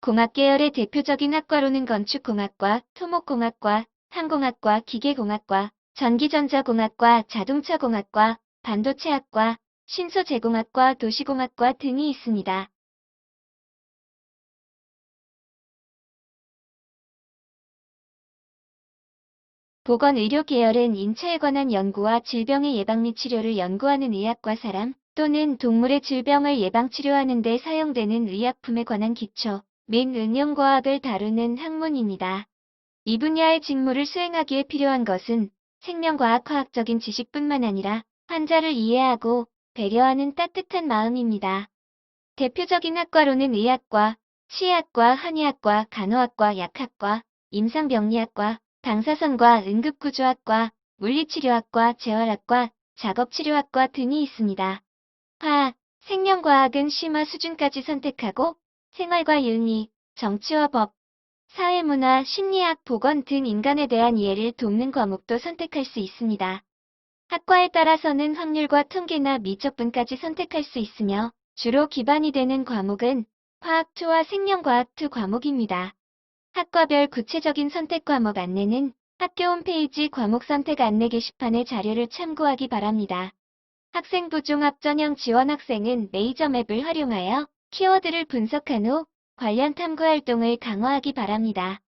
공학 계열의 대표적인 학과로는 건축공학과, 토목공학과, 항공학과, 기계공학과, 전기전자공학과, 자동차공학과, 반도체학과, 신소재공학과, 도시공학과 등이 있습니다. 보건의료 계열은 인체에 관한 연구와 질병의 예방 및 치료를 연구하는 의학과 사람 또는 동물의 질병을 예방 치료하는 데 사용되는 의약품에 관한 기초 및 응용과학을 다루는 학문입니다. 이 분야의 직무를 수행하기에 필요한 것은 생명과학 과학적인 지식뿐만 아니라 환자를 이해하고 배려하는 따뜻한 마음입니다. 대표적인 학과로는 의학과, 치의학과, 한의학과, 간호학과, 약학과, 임상병리학과, 방사선과 응급구조학과, 물리치료학과, 재활학과, 작업치료학과 등이 있습니다. 화학, 생명과학은 심화 수준까지 선택하고 생활과 윤리, 정치와 법, 사회문화, 심리학, 보건 등 인간에 대한 이해를 돕는 과목도 선택할 수 있습니다. 학과에 따라서는 확률과 통계나 미적분까지 선택할 수 있으며 주로 기반이 되는 과목은 화학2와 생명과학2 과목입니다. 학과별 구체적인 선택 과목 안내는 학교 홈페이지 과목 선택 안내 게시판의 자료를 참고하기 바랍니다. 학생부 종합 전형 지원 학생은 메이저 맵을 활용하여 키워드를 분석한 후 관련 탐구 활동을 강화하기 바랍니다.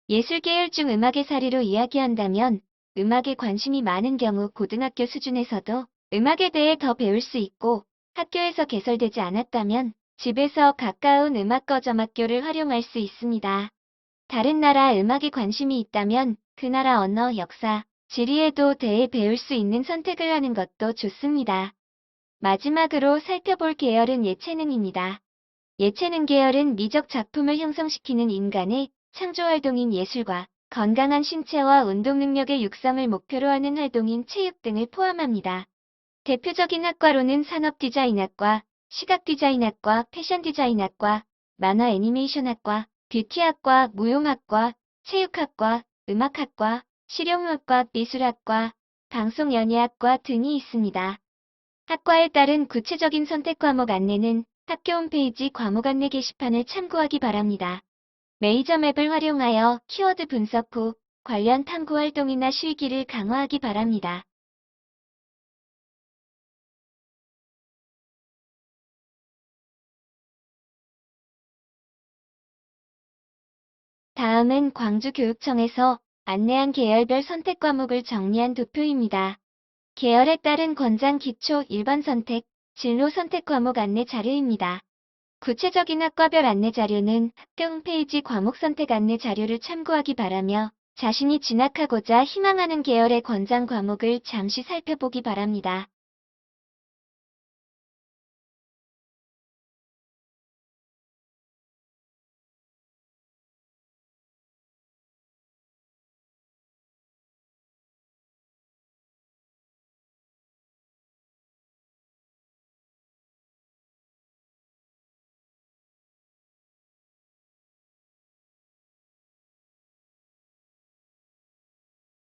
예술 계열 중 음악의 사례로 이야기한다면 음악에 관심이 많은 경우 고등학교 수준에서도 음악에 대해 더 배울 수 있고 학교에서 개설되지 않았다면 집에서 가까운 음악 거점학교를 활용할 수 있습니다. 다른 나라 음악에 관심이 있다면 그 나라 언어, 역사, 지리에도 대해 배울 수 있는 선택을 하는 것도 좋습니다. 마지막으로 살펴볼 계열은 예체능입니다. 예체능 계열은 미적 작품을 형성시키는 인간의 창조활동인 예술과 건강한 신체와 운동 능력의 육성을 목표로 하는 활동인 체육 등을 포함합니다. 대표적인 학과로는 산업디자인학과, 시각디자인학과, 패션디자인학과, 만화 애니메이션학과, 뷰티학과, 무용학과, 체육학과, 음악학과, 실용음악과, 미술학과, 방송연예학과 등이 있습니다. 학과에 따른 구체적인 선택 과목 안내는 학교 홈페이지 과목 안내 게시판을 참고하기 바랍니다. 메이저 맵을 활용하여 키워드 분석 후 관련 탐구 활동이나 실기를 강화하기 바랍니다. 다음은 광주교육청에서 안내한 계열별 선택 과목을 정리한 도표입니다. 계열에 따른 권장 기초 일반 선택, 진로 선택 과목 안내 자료입니다. 구체적인 학과별 안내 자료는 학교 홈페이지 과목 선택 안내 자료를 참고하기 바라며 자신이 진학하고자 희망하는 계열의 권장 과목을 잠시 살펴보기 바랍니다.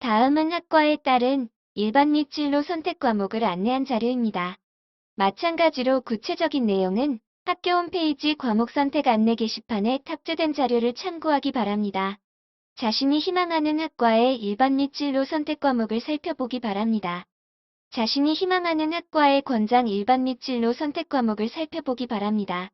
다음은 학과에 따른 일반 및 진로 선택 과목을 안내한 자료입니다. 마찬가지로 구체적인 내용은 학교 홈페이지 과목 선택 안내 게시판에 탑재된 자료를 참고하기 바랍니다. 자신이 희망하는 학과의 일반 및 진로 선택 과목을 살펴보기 바랍니다. 자신이 희망하는 학과의 권장 일반 및 진로 선택 과목을 살펴보기 바랍니다.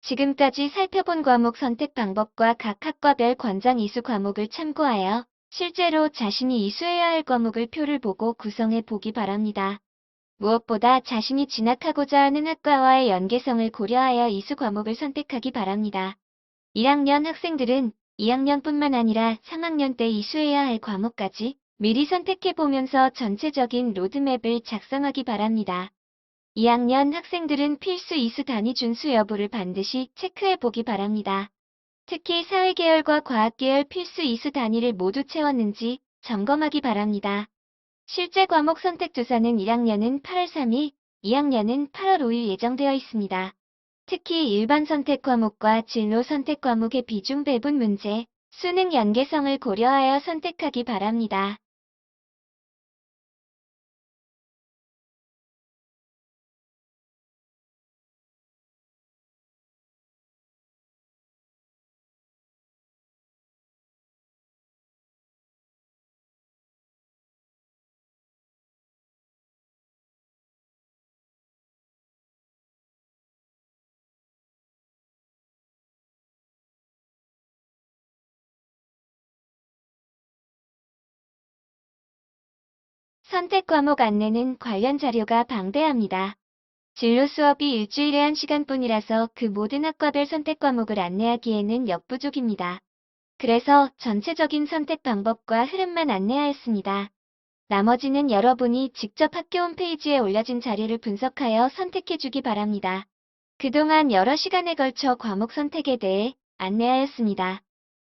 지금까지 살펴본 과목 선택 방법과 각 학과별 권장 이수 과목을 참고하여 실제로 자신이 이수해야 할 과목을 표를 보고 구성해 보기 바랍니다. 무엇보다 자신이 진학하고자 하는 학과와의 연계성을 고려하여 이수 과목을 선택하기 바랍니다. 1학년 학생들은 2학년뿐만 아니라 3학년 때 이수해야 할 과목까지 미리 선택해보면서 전체적인 로드맵을 작성하기 바랍니다. 2학년 학생들은 필수 이수 단위 준수 여부를 반드시 체크해보기 바랍니다. 특히 사회계열과 과학계열 필수 이수 단위를 모두 채웠는지 점검하기 바랍니다. 실제 과목 선택 조사는 1학년은 8월 3일, 2학년은 8월 5일 예정되어 있습니다. 특히 일반 선택 과목과 진로 선택 과목의 비중 배분 문제, 수능 연계성을 고려하여 선택하기 바랍니다. 선택 과목 안내는 관련 자료가 방대합니다. 진로 수업이 일주일에 1시간뿐이라서 그 모든 학과별 선택 과목을 안내하기에는 역부족입니다. 그래서 전체적인 선택 방법과 흐름만 안내하였습니다. 나머지는 여러분이 직접 학교 홈페이지에 올려진 자료를 분석하여 선택해주기 바랍니다. 그동안 여러 시간에 걸쳐 과목 선택에 대해 안내하였습니다.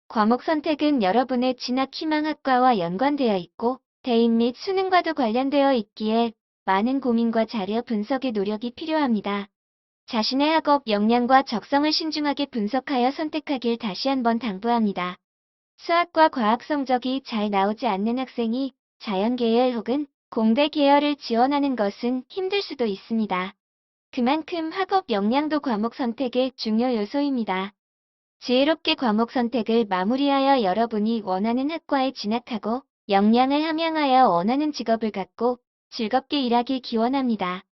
과목 선택은 여러분의 진학 희망 학과와 연관되어 있고 대입 및 수능과도 관련되어 있기에 많은 고민과 자료 분석의 노력이 필요합니다. 자신의 학업 역량과 적성을 신중하게 분석하여 선택하길 다시 한번 당부합니다. 수학과 과학 성적이 잘 나오지 않는 학생이 자연계열 혹은 공대 계열을 지원하는 것은 힘들 수도 있습니다. 그만큼 학업 역량도 과목 선택의 중요 요소입니다. 지혜롭게 과목 선택을 마무리하여 여러분이 원하는 학과에 진학하고 역량을 함양하여 원하는 직업을 갖고 즐겁게 일하길 기원합니다.